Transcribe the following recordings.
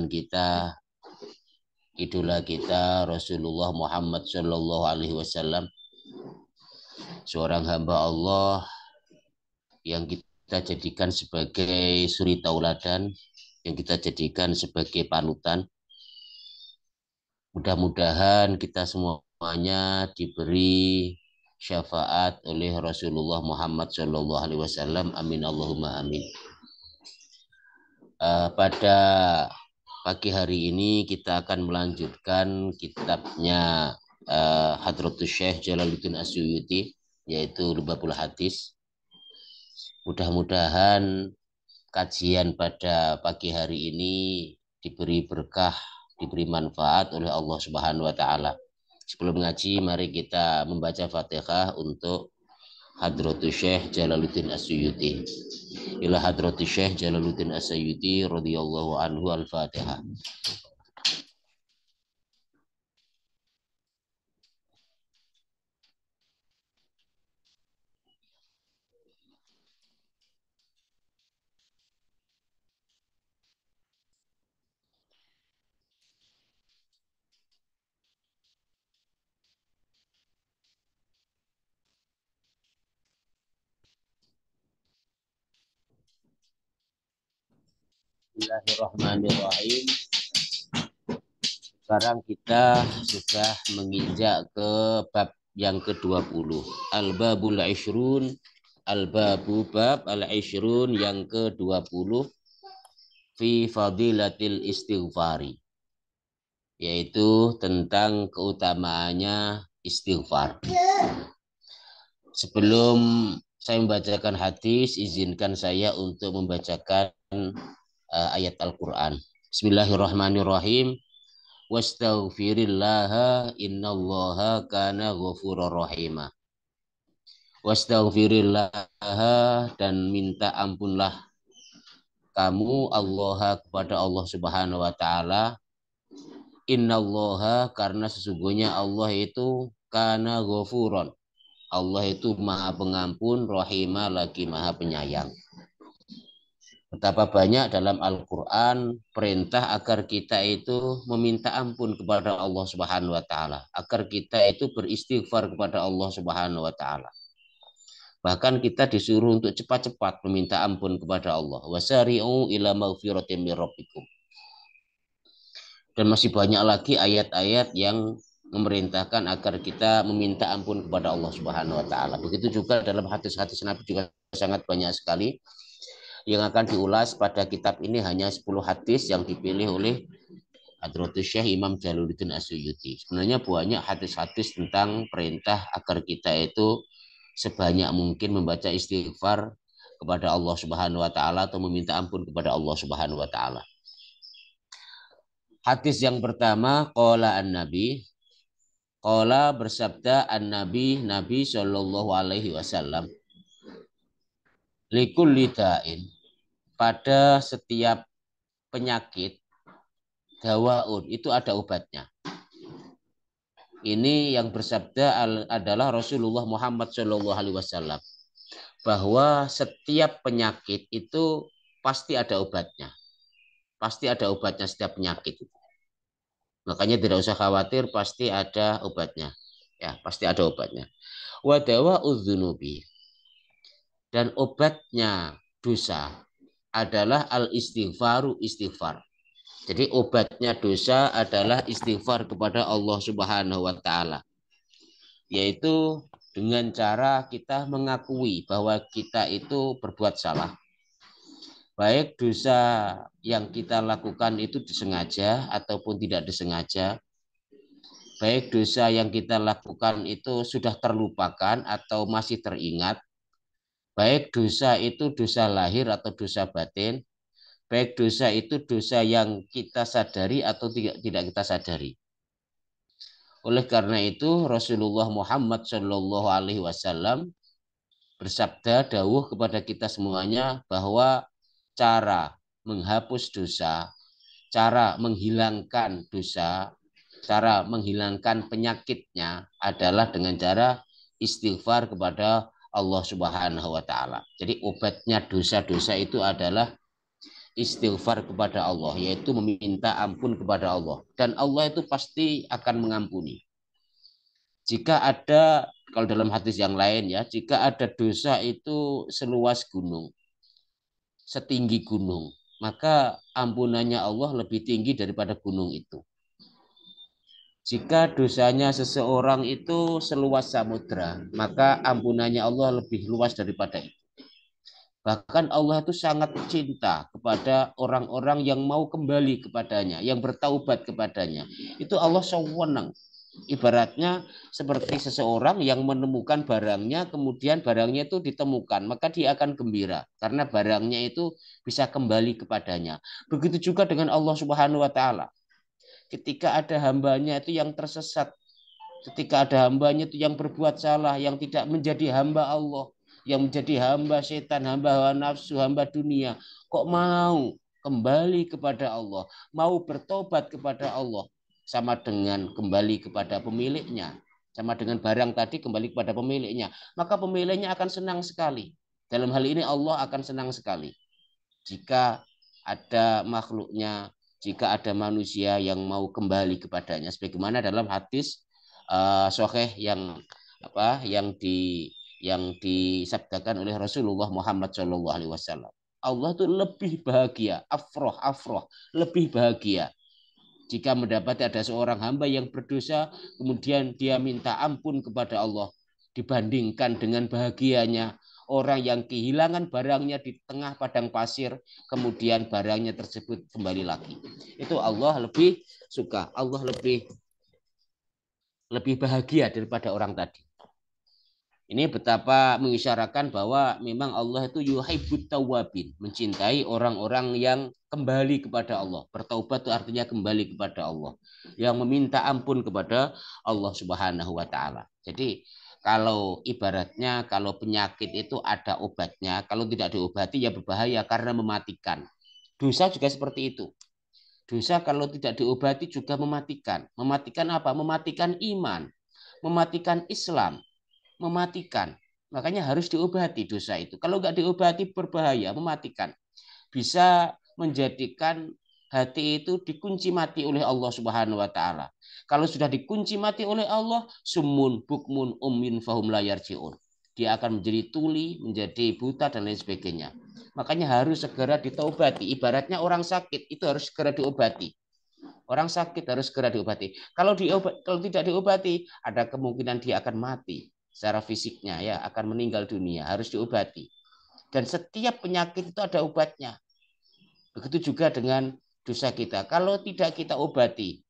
kita, idola kita Rasulullah Muhammad Shallallahu Alaihi Wasallam, seorang hamba Allah yang kita jadikan sebagai suri tauladan, yang kita jadikan sebagai panutan. Mudah-mudahan kita semuanya diberi syafaat oleh Rasulullah Muhammad Shallallahu Alaihi Wasallam. Amin Allahumma amin. Pada pagi hari ini kita akan melanjutkan kitabnya Hadratus Syekh Jalaluddin As-Suyuti, yaitu Lubabul Hadis. Mudah-mudahan kajian pada pagi hari ini diberi berkah, diberi manfaat oleh Allah Subhanahu wa taala. Sebelum ngaji, mari kita membaca Fatihah untuk Hadratus Syekh Jalaluddin As-Suyuti. Ila Hadratus Syekh Jalaluddin As-Suyuti radhiyallahu anhu, Al-Fatihah. Bismillahirrahmanirrahim. Sekarang kita sudah menginjak ke bab yang ke-20. Al-babul ishrun, al-babu bab al-ishrun yang ke-20 fi fadilatil istighfari, yaitu tentang keutamaannya istighfar. Sebelum saya membacakan hadis, izinkan saya untuk membacakan ayat Al-Quran. Bismillahirrahmanirrahim. Wastaghfirillaha innallaha kana ghafurur rahima. Wastaghfirillaha, dan minta ampunlah kamu Allah kepada Allah Subhanahu wa taala. Innallaha, karena sesungguhnya Allah itu kana ghafuron, Allah itu maha pengampun, rahimah, lagi maha penyayang. Betapa banyak dalam Al-Quran perintah agar kita itu meminta ampun kepada Allah Subhanahu wa taala, agar kita itu beristighfar kepada Allah Subhanahu wa taala. Bahkan kita disuruh untuk cepat-cepat meminta ampun kepada Allah. Wasari'u ila maghfiratin mir rabbikum. Dan masih banyak lagi ayat-ayat yang memerintahkan agar kita meminta ampun kepada Allah Subhanahu wa taala. Begitu juga dalam hadis-hadis Nabi juga sangat banyak sekali. Yang akan diulas pada kitab ini hanya 10 hadis yang dipilih oleh Hadratus Syekh Imam Jalaluddin As-Suyuti. Sebenarnya banyak hadis-hadis tentang perintah agar kita itu sebanyak mungkin membaca istighfar kepada Allah Subhanahu wa taala atau meminta ampun kepada Allah Subhanahu wa taala. Hadis yang pertama, qala an-nabi, qala bersabda an-nabi, Nabi sallallahu alaihi wasallam, likulli da'in, pada setiap penyakit, dawaun, itu ada obatnya. Ini yang bersabda adalah Rasulullah Muhammad Shallallahu Alaihi Wasallam, bahwa setiap penyakit itu pasti ada obatnya. Pasti ada obatnya setiap penyakit. Makanya tidak usah khawatir, pasti ada obatnya. Ya, pasti ada obatnya. Wa dawa'udz dzunubi, dan obatnya dosa adalah al-istighfaru, istighfar. Jadi obatnya dosa adalah istighfar kepada Allah Subhanahu wa taala. Yaitu dengan cara kita mengakui bahwa kita itu berbuat salah. Baik dosa yang kita lakukan itu disengaja ataupun tidak disengaja. Baik dosa yang kita lakukan itu sudah terlupakan atau masih teringat. Baik dosa itu dosa lahir atau dosa batin. Baik dosa itu dosa yang kita sadari atau tidak kita sadari. Oleh karena itu Rasulullah Muhammad Shallallahu Alaihi Wasallam bersabda dawuh kepada kita semuanya bahwa cara menghapus dosa, cara menghilangkan dosa, cara menghilangkan penyakitnya adalah dengan cara istighfar kepada Allah Subhanahu wa taala. Jadi obatnya dosa-dosa itu adalah istighfar kepada Allah, yaitu meminta ampun kepada Allah. Dan Allah itu pasti akan mengampuni. Jika ada, kalau dalam hadis yang lain ya, jika ada dosa itu seluas gunung, setinggi gunung, maka ampunannya Allah lebih tinggi daripada gunung itu. Jika dosanya seseorang itu seluas samudra, maka ampunannya Allah lebih luas daripada itu. Bahkan Allah itu sangat cinta kepada orang-orang yang mau kembali kepadanya, yang bertaubat kepadanya. Itu Allah sewenang. Ibaratnya seperti seseorang yang menemukan barangnya, kemudian barangnya itu ditemukan, maka dia akan gembira karena barangnya itu bisa kembali kepadanya. Begitu juga dengan Allah Subhanahu wa taala. Ketika ada hambanya itu yang tersesat, ketika ada hambanya itu yang berbuat salah, yang tidak menjadi hamba Allah, yang menjadi hamba setan, hamba hawa nafsu, hamba dunia, kok mau kembali kepada Allah, mau bertobat kepada Allah, sama dengan kembali kepada pemiliknya, sama dengan barang tadi kembali kepada pemiliknya, maka pemiliknya akan senang sekali. Dalam hal ini Allah akan senang sekali jika ada makhluknya, jika ada manusia yang mau kembali kepadanya, sebagaimana dalam hadis sahih yang disabdakan oleh Rasulullah Muhammad SAW. Allah itu lebih bahagia, afroh, lebih bahagia jika mendapati ada seorang hamba yang berdosa, kemudian dia minta ampun kepada Allah, dibandingkan dengan bahagianya orang yang kehilangan barangnya di tengah padang pasir, kemudian barangnya tersebut kembali lagi. Itu Allah lebih suka, Allah lebih bahagia daripada orang tadi. Ini betapa mengisyaratkan bahwa memang Allah itu yuhibbut tawwabin, mencintai orang-orang yang kembali kepada Allah. Bertaubat itu artinya kembali kepada Allah, yang meminta ampun kepada Allah Subhanahu wa taala. Jadi kalau ibaratnya kalau penyakit itu ada obatnya, kalau tidak diobati ya berbahaya karena mematikan. Dosa juga seperti itu. Dosa kalau tidak diobati juga mematikan. Mematikan apa? Mematikan iman, mematikan Islam, mematikan. Makanya harus diobati dosa itu. Kalau nggak diobati berbahaya, mematikan. Bisa menjadikan hati itu dikunci mati oleh Allah Subhanahu wa taala. Kalau sudah dikunci mati oleh Allah, summun bukmun ummin fahum la yarjiun. Dia akan menjadi tuli, menjadi buta dan lain sebagainya. Makanya harus segera ditaubati. Ibaratnya orang sakit itu harus segera diobati. Orang sakit harus segera diobati. Kalau tidak diobati, ada kemungkinan dia akan mati secara fisiknya, ya akan meninggal dunia. Harus diobati. Dan setiap penyakit itu ada obatnya. Begitu juga dengan dosa kita. Kalau tidak kita obati,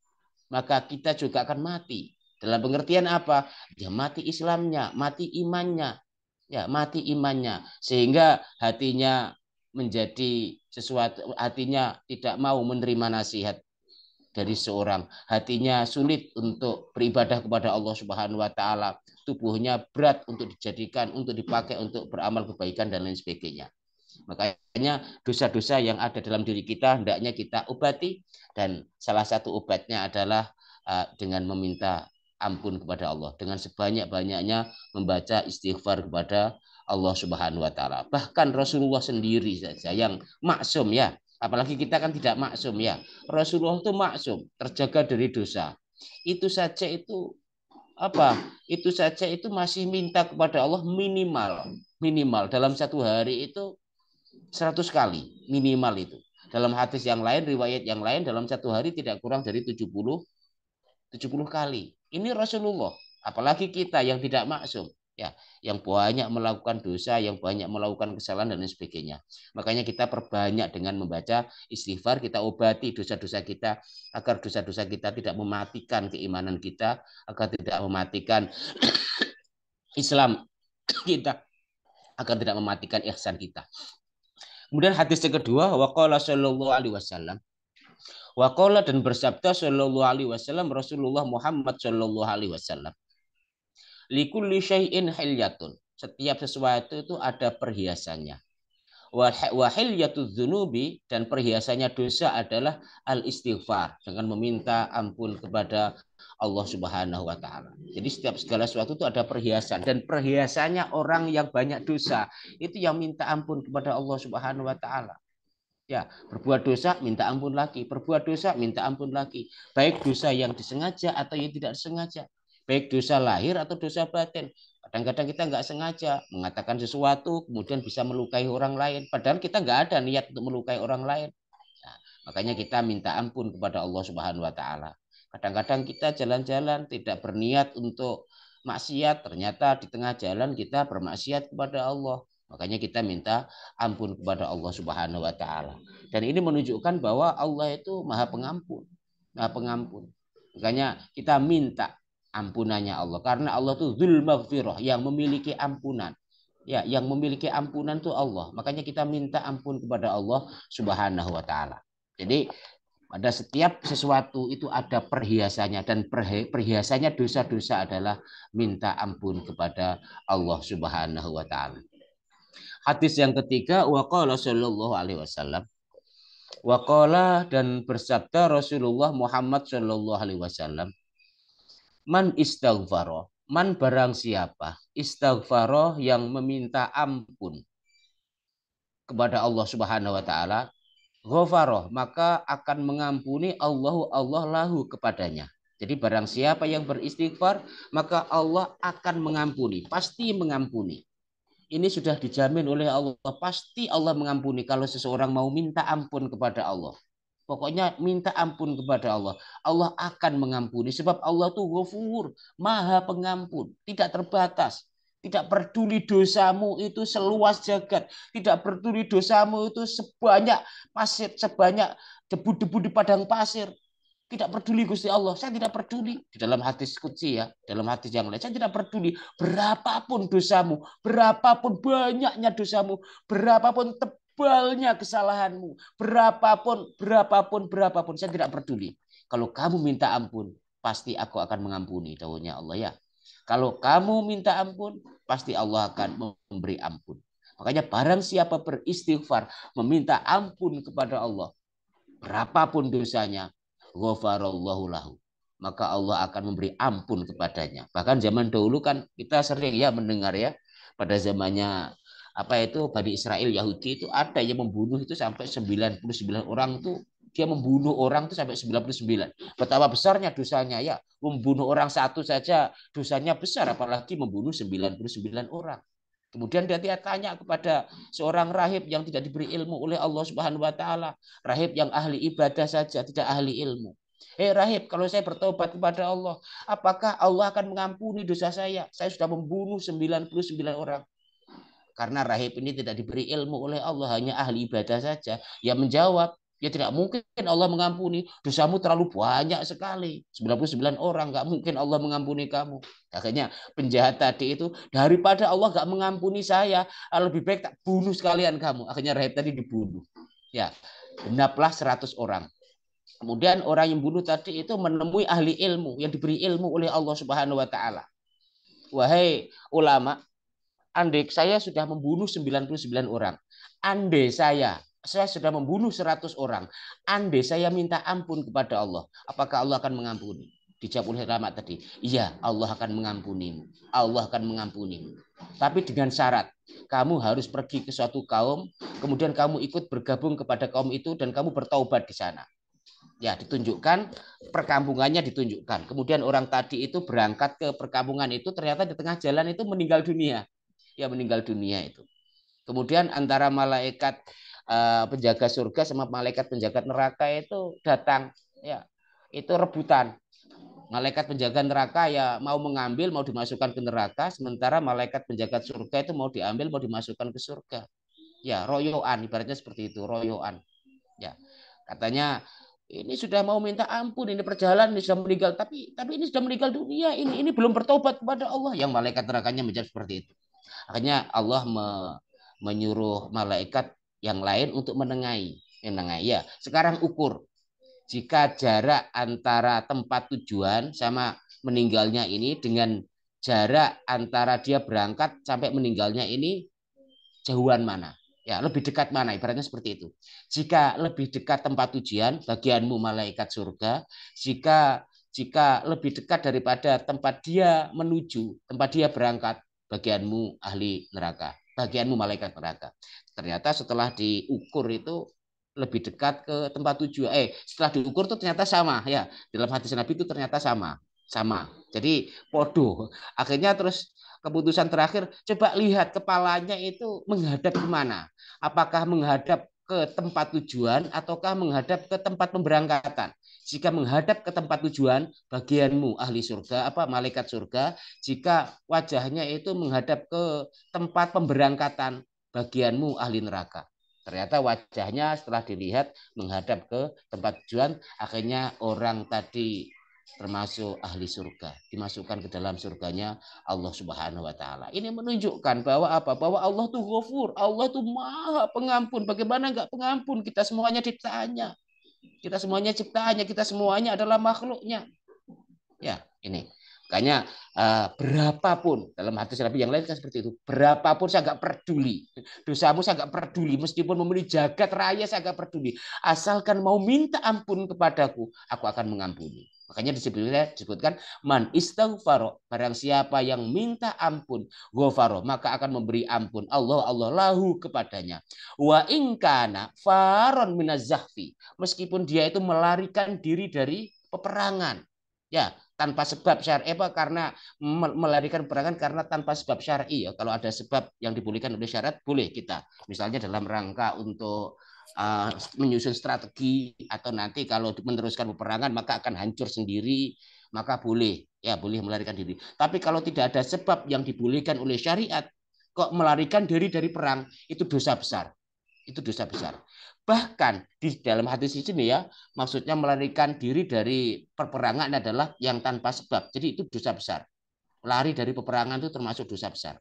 maka kita juga akan mati. Dalam pengertian apa? Ya mati Islamnya, mati imannya. Ya, mati imannya. Sehingga hatinya menjadi sesuatu, hatinya tidak mau menerima nasihat dari seorang, hatinya sulit untuk beribadah kepada Allah Subhanahu wa taala, tubuhnya berat untuk dijadikan, untuk dipakai untuk beramal kebaikan dan lain sebagainya. Makanya dosa-dosa yang ada dalam diri kita hendaknya kita obati, dan salah satu obatnya adalah dengan meminta ampun kepada Allah, dengan sebanyak-banyaknya membaca istighfar kepada Allah Subhanahu wa taala. Bahkan Rasulullah sendiri saja yang maksum, ya, apalagi kita kan tidak maksum, ya. Rasulullah itu maksum, terjaga dari dosa. Itu saja itu apa? Itu saja itu masih minta kepada Allah minimal dalam satu hari itu 100 kali minimal itu. Dalam hadis yang lain, riwayat yang lain, dalam satu hari tidak kurang dari 70 kali. Ini Rasulullah. Apalagi kita yang tidak maksum, ya, yang banyak melakukan dosa, yang banyak melakukan kesalahan dan lain sebagainya. Makanya kita perbanyak dengan membaca istighfar, kita obati dosa-dosa kita agar dosa-dosa kita tidak mematikan keimanan kita, agar tidak mematikan Islam kita, agar tidak mematikan ihsan kita. Kemudian hadis yang kedua, waqala sallallahu alaihi wasallam. Waqala dan bersabda sallallahu alaihi wasallam Rasulullah Muhammad sallallahu alaihi wasallam. Likulli syai'in hilyatun. Setiap sesuatu itu ada perhiasannya. Wa hilyatudz dzunubi, dan perhiasannya dosa adalah al-istighfar, dengan meminta ampun kepada Allah Subhanahu wa taala. Jadi setiap segala sesuatu itu ada perhiasan, dan perhiasannya orang yang banyak dosa itu yang minta ampun kepada Allah Subhanahu wa taala. Ya, berbuat dosa minta ampun lagi, berbuat dosa minta ampun lagi. Baik dosa yang disengaja atau yang tidak disengaja. Baik dosa lahir atau dosa batin. Kadang-kadang kita nggak sengaja mengatakan sesuatu, kemudian bisa melukai orang lain. Padahal kita nggak ada niat untuk melukai orang lain. Nah, makanya kita minta ampun kepada Allah Subhanahu Wa Taala. Kadang-kadang kita jalan-jalan tidak berniat untuk maksiat, ternyata di tengah jalan kita bermaksiat kepada Allah. Makanya kita minta ampun kepada Allah Subhanahu wa taala. Dan ini menunjukkan bahwa Allah itu Maha Pengampun. Maha Pengampun. Makanya kita minta ampunannya Allah karena Allah itu Dzul Maghfirah yang memiliki ampunan. Ya, yang memiliki ampunan itu Allah. Makanya kita minta ampun kepada Allah Subhanahu wa taala. Jadi pada setiap sesuatu itu ada perhiasannya dan perhiasannya dosa-dosa adalah minta ampun kepada Allah Subhanahu wa taala. Hadis yang ketiga, waqala sallallahu alaihi wasallam. Waqala dan bersabda Rasulullah Muhammad sallallahu alaihi wasallam, man istaghfara, man barang siapa istaghfara yang meminta ampun kepada Allah Subhanahu wa taala, ghafarah maka akan mengampuni Allah lahu kepadanya. Jadi barang siapa yang beristighfar maka Allah akan mengampuni, pasti mengampuni. Ini sudah dijamin oleh Allah. Pasti Allah mengampuni kalau seseorang mau minta ampun kepada Allah. Pokoknya minta ampun kepada Allah. Allah akan mengampuni. Sebab Allah itu Ghafur, Maha Pengampun. Tidak terbatas. Tidak peduli dosamu itu seluas jagat. Tidak peduli dosamu itu sebanyak pasir, sebanyak debu-debu di padang pasir. Tidak peduli Gusti Allah, saya tidak peduli. Di dalam hadis qudsi ya, dalam hadis yang lain, saya tidak peduli berapapun dosamu, berapapun banyaknya dosamu, berapapun tebalnya kesalahanmu, berapapun, saya tidak peduli. Kalau kamu minta ampun, pasti aku akan mengampuni, dawuhnya Allah ya. Kalau kamu minta ampun, pasti Allah akan memberi ampun. Makanya barang siapa beristighfar, meminta ampun kepada Allah, berapapun dosanya, ghafarallahu lahu, maka Allah akan memberi ampun kepadanya. Bahkan zaman dahulu kan kita sering ya mendengar ya, pada zamannya apa itu Bani Israel Yahudi itu ada yang membunuh itu sampai 99 orang tuh, dia membunuh orang itu sampai 99. Betapa besarnya dosanya ya, membunuh orang satu saja dosanya besar, apalagi membunuh 99 orang. Kemudian dia tanya kepada seorang rahib yang tidak diberi ilmu oleh Allah Subhanahu wa taala, rahib yang ahli ibadah saja, tidak ahli ilmu. Rahib, kalau saya bertobat kepada Allah, apakah Allah akan mengampuni dosa saya? Saya sudah membunuh 99 orang. Karena rahib ini tidak diberi ilmu oleh Allah, hanya ahli ibadah saja. Ia menjawab, ya tidak mungkin Allah mengampuni. Dosamu terlalu banyak sekali. 99 orang, nggak mungkin Allah mengampuni kamu. Akhirnya penjahat tadi itu, daripada Allah nggak mengampuni saya, lebih baik tak bunuh sekalian kamu. Akhirnya rahib tadi dibunuh. Ya, genaplah 100 orang. Kemudian orang yang bunuh tadi itu menemui ahli ilmu yang diberi ilmu oleh Allah Subhanahu wa taala. Wahai ulama, andai saya sudah membunuh 99 orang, andai saya sudah membunuh 100 orang, andai saya minta ampun kepada Allah, apakah Allah akan mengampuni? Dijawab oleh ulama tadi, iya, Allah akan mengampunimu. Allah akan mengampunimu. Tapi dengan syarat, kamu harus pergi ke suatu kaum, kemudian kamu ikut bergabung kepada kaum itu dan kamu bertaubat di sana. Ya, ditunjukkan perkampungannya ditunjukkan. Kemudian orang tadi itu berangkat ke perkampungan itu, ternyata di tengah jalan itu meninggal dunia. Ya, meninggal dunia itu. Kemudian antara malaikat penjaga surga sama malaikat penjaga neraka itu datang. Ya, itu rebutan. Malaikat penjaga neraka ya mau mengambil, mau dimasukkan ke neraka, sementara malaikat penjaga surga itu mau diambil, mau dimasukkan ke surga. Ya, royoan, ibaratnya seperti itu, royoan. Ya, katanya ini sudah mau minta ampun, ini perjalanan, ini sudah meninggal, tapi ini sudah meninggal dunia, ini belum bertobat kepada Allah. Yang malaikat nerakanya menjawab seperti itu. Akhirnya Allah menyuruh malaikat yang lain untuk menengahi. Ya, sekarang ukur. Jika jarak antara tempat tujuan sama meninggalnya ini dengan jarak antara dia berangkat sampai meninggalnya ini, jauhan mana? Ya, lebih dekat mana? Ibaratnya seperti itu. Jika lebih dekat tempat tujuan, bagianmu malaikat surga. Jika lebih dekat daripada tempat dia menuju, tempat dia berangkat, bagianmu ahli neraka, bagianmu malaikat neraka. Ternyata setelah diukur itu lebih dekat ke tempat tujuan. Setelah diukur tuh ternyata sama ya. Dalam hadis Nabi itu ternyata sama. Sama. Jadi podo. Akhirnya terus keputusan terakhir, coba lihat kepalanya itu menghadap kemana. Apakah menghadap ke tempat tujuan ataukah menghadap ke tempat pemberangkatan. Jika menghadap ke tempat tujuan, bagianmu ahli surga, apa malaikat surga. Jika wajahnya itu menghadap ke tempat pemberangkatan, bagianmu ahli neraka. Ternyata wajahnya setelah dilihat menghadap ke tempat tujuan, akhirnya orang tadi termasuk ahli surga, dimasukkan ke dalam surganya Allah Subhanahu wa taala. Ini menunjukkan bahwa apa? Bahwa Allah tuh Ghafur, Allah tuh Maha Pengampun. Bagaimana enggak pengampun? Kita semuanya ciptaannya. Kita semuanya ciptaannya, kita semuanya adalah makhluknya. Ya, ini. Makanya berapapun dalam hadis Nabi yang lain kan seperti itu. Berapapun saya nggak peduli. Dosamu saya nggak peduli. Meskipun memenuhi jagat raya saya nggak peduli. Asalkan mau minta ampun kepadaku, aku akan mengampuni. Makanya disebutkan man istaghfaro, barang siapa yang minta ampun, ghafaro, maka akan memberi ampun Allah lahu kepadanya. Wa ingkana faron minazahfi, meskipun dia itu melarikan diri dari peperangan. Ya, tanpa sebab syar'i, karena melarikan peperangan karena tanpa sebab syar'i ya. Kalau ada sebab yang dibolehkan oleh syarat boleh kita. Misalnya dalam rangka untuk menyusun strategi atau nanti kalau meneruskan peperangan maka akan hancur sendiri, maka boleh ya, boleh melarikan diri. Tapi kalau tidak ada sebab yang dibolehkan oleh syariat kok melarikan diri dari perang, itu dosa besar. Itu dosa besar. Bahkan di dalam hadis ini ya, maksudnya melarikan diri dari peperangan adalah yang tanpa sebab. Jadi itu dosa besar. Lari dari peperangan itu termasuk dosa besar.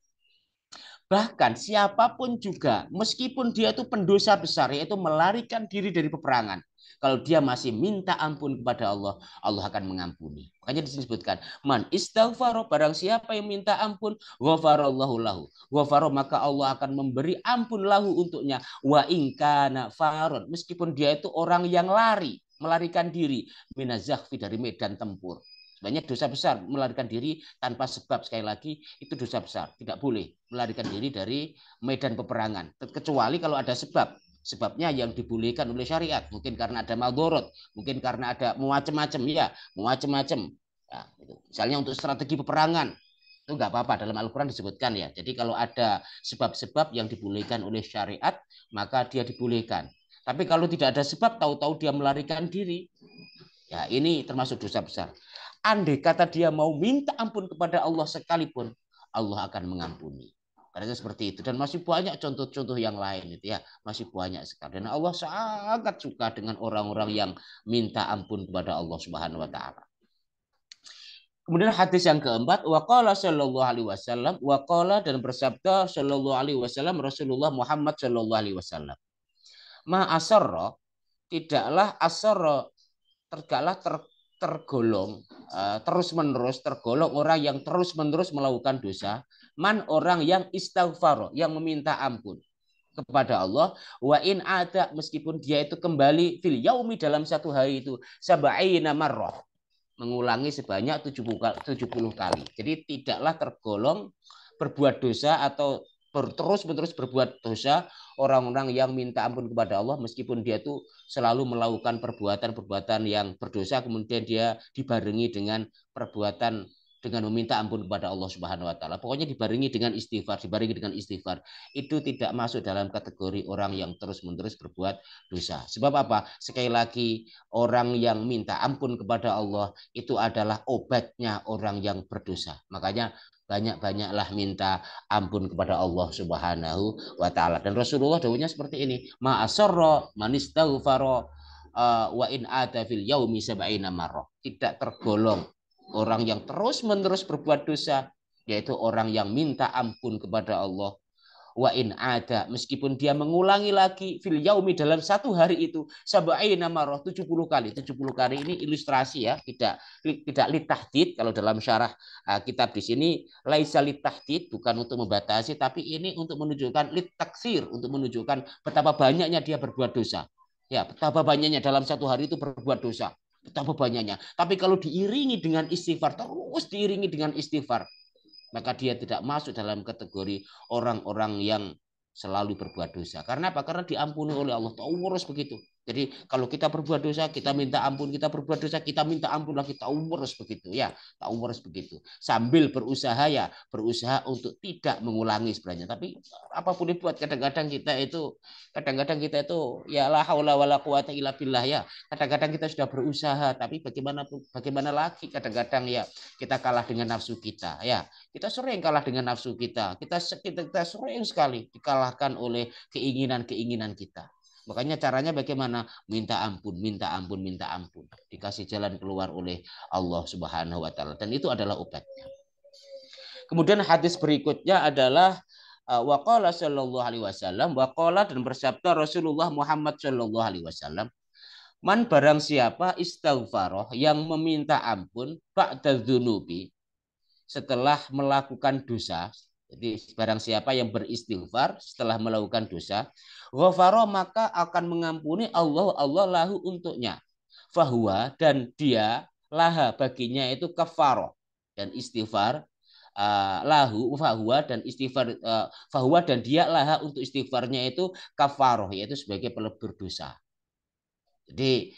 Bahkan siapapun juga, meskipun dia itu pendosa besar, yaitu melarikan diri dari peperangan, kalau dia masih minta ampun kepada Allah, Allah akan mengampuni. Makanya disebutkan, man istaghfaro, barang siapa yang minta ampun, ghafarallahu lahu. Ghafaro, maka Allah akan memberi ampun lahu untuknya. Wa ingkana faron, meskipun dia itu orang yang lari, melarikan diri, minazahfi, dari medan tempur. Sebenarnya dosa besar melarikan diri tanpa sebab, sekali lagi itu dosa besar. Tidak boleh melarikan diri dari medan peperangan. Kecuali kalau ada sebab. Sebabnya yang dibolehkan oleh syariat. Mungkin karena ada maldorot. Mungkin karena ada macam-macam. Ya, macam-macam. Ya, gitu. Misalnya untuk strategi peperangan. Itu nggak apa-apa. Dalam Al-Quran disebutkan ya. Jadi kalau ada sebab-sebab yang dibolehkan oleh syariat, maka dia dibolehkan. Tapi kalau tidak ada sebab, tahu-tahu dia melarikan diri, ya ini termasuk dosa besar. Andai kata dia mau minta ampun kepada Allah sekalipun, Allah akan mengampuni. Karena itu seperti itu. Dan masih banyak contoh-contoh yang lain itu ya, masih banyak sekali. Dan Allah sangat suka dengan orang-orang yang minta ampun kepada Allah Subhanahu wa taala. Kemudian hadis yang keempat, waqala sallallahu alaihi wasallam, waqala, dan bersabda sallallahu alaihi wasallam Rasulullah Muhammad sallallahu alaihi wasallam. Ma asarra, tidaklah asarra, tergolong terus-menerus, tergolong orang yang terus-menerus melakukan dosa, man, orang yang istighfar, yang meminta ampun kepada Allah, wa in ada, meskipun dia itu kembali fil yaumi, dalam satu hari itu, sab'ina marrah, mengulangi sebanyak 70 kali. Jadi tidaklah tergolong berbuat dosa atau terus-menerus berbuat dosa orang-orang yang minta ampun kepada Allah, meskipun dia itu selalu melakukan perbuatan-perbuatan yang berdosa, kemudian dia dibarengi dengan perbuatan dengan meminta ampun kepada Allah Subhanahu wa taala. Pokoknya dibarengi dengan istighfar, dibarengi dengan istighfar. Itu tidak masuk dalam kategori orang yang terus-menerus berbuat dosa. Sebab apa? Sekali lagi, orang yang minta ampun kepada Allah itu adalah obatnya orang yang berdosa. Makanya banyak-banyaklah minta ampun kepada Allah Subhanahu wa taala. Dan Rasulullah dawuhnya seperti ini, ma'asarra manistaghfara wa in ada fil yaumi sab'ina marrah. Tidak tergolong orang yang terus-menerus berbuat dosa, yaitu orang yang minta ampun kepada Allah, wa in ada, meskipun dia mengulangi lagi fil yaumi, dalam satu hari itu, sab'ina marrah, 70 kali. 70 kali ini ilustrasi ya, tidak litahdid. Kalau dalam syarah kitab di sini laisa litahdid, bukan untuk membatasi, tapi ini untuk menunjukkan litaksir, untuk menunjukkan betapa banyaknya dia berbuat dosa. Ya, betapa banyaknya dalam satu hari itu berbuat dosa. Betapa banyaknya. Tapi kalau diiringi dengan istighfar, terus diiringi dengan istighfar, maka dia tidak masuk dalam kategori orang-orang yang selalu berbuat dosa. Karena apa? Karena diampuni oleh Allah. Urus begitu. Jadi kalau kita berbuat dosa, kita minta ampun, kita berbuat dosa, kita minta ampun lagi, urus begitu ya, urus begitu. Sambil berusaha ya, berusaha untuk tidak mengulangi sebenarnya. Tapi apapun dibuat, kadang-kadang kita itu ya la haula wala quwata illa billah ya. Kadang-kadang kita sudah berusaha, tapi bagaimana lagi kadang-kadang ya kita kalah dengan nafsu kita ya. Kita sering kalah dengan nafsu kita. Kita sering sekali dikalahkan oleh keinginan-keinginan kita. Makanya caranya bagaimana? Minta ampun, minta ampun, minta ampun. Dikasih jalan keluar oleh Allah Subhanahu wa taala, dan itu adalah obatnya. Kemudian hadis berikutnya adalah waqala sallallahu alaihi wasallam, waqala dan bersabda Rasulullah Muhammad sallallahu alaihi wasallam, man barang siapa istighfarah yang meminta ampun ba'da dzunubi setelah melakukan dosa. Jadi barang siapa yang beristighfar setelah melakukan dosa, ghafara maka akan mengampuni Allah lahu untuknya. Fahuwa dan dia laha baginya itu kafarah, dan istighfar lahu fahuwa dan istighfar fahuwa dan dia laha untuk istighfarnya itu kafarah, yaitu sebagai pelebur dosa. Jadi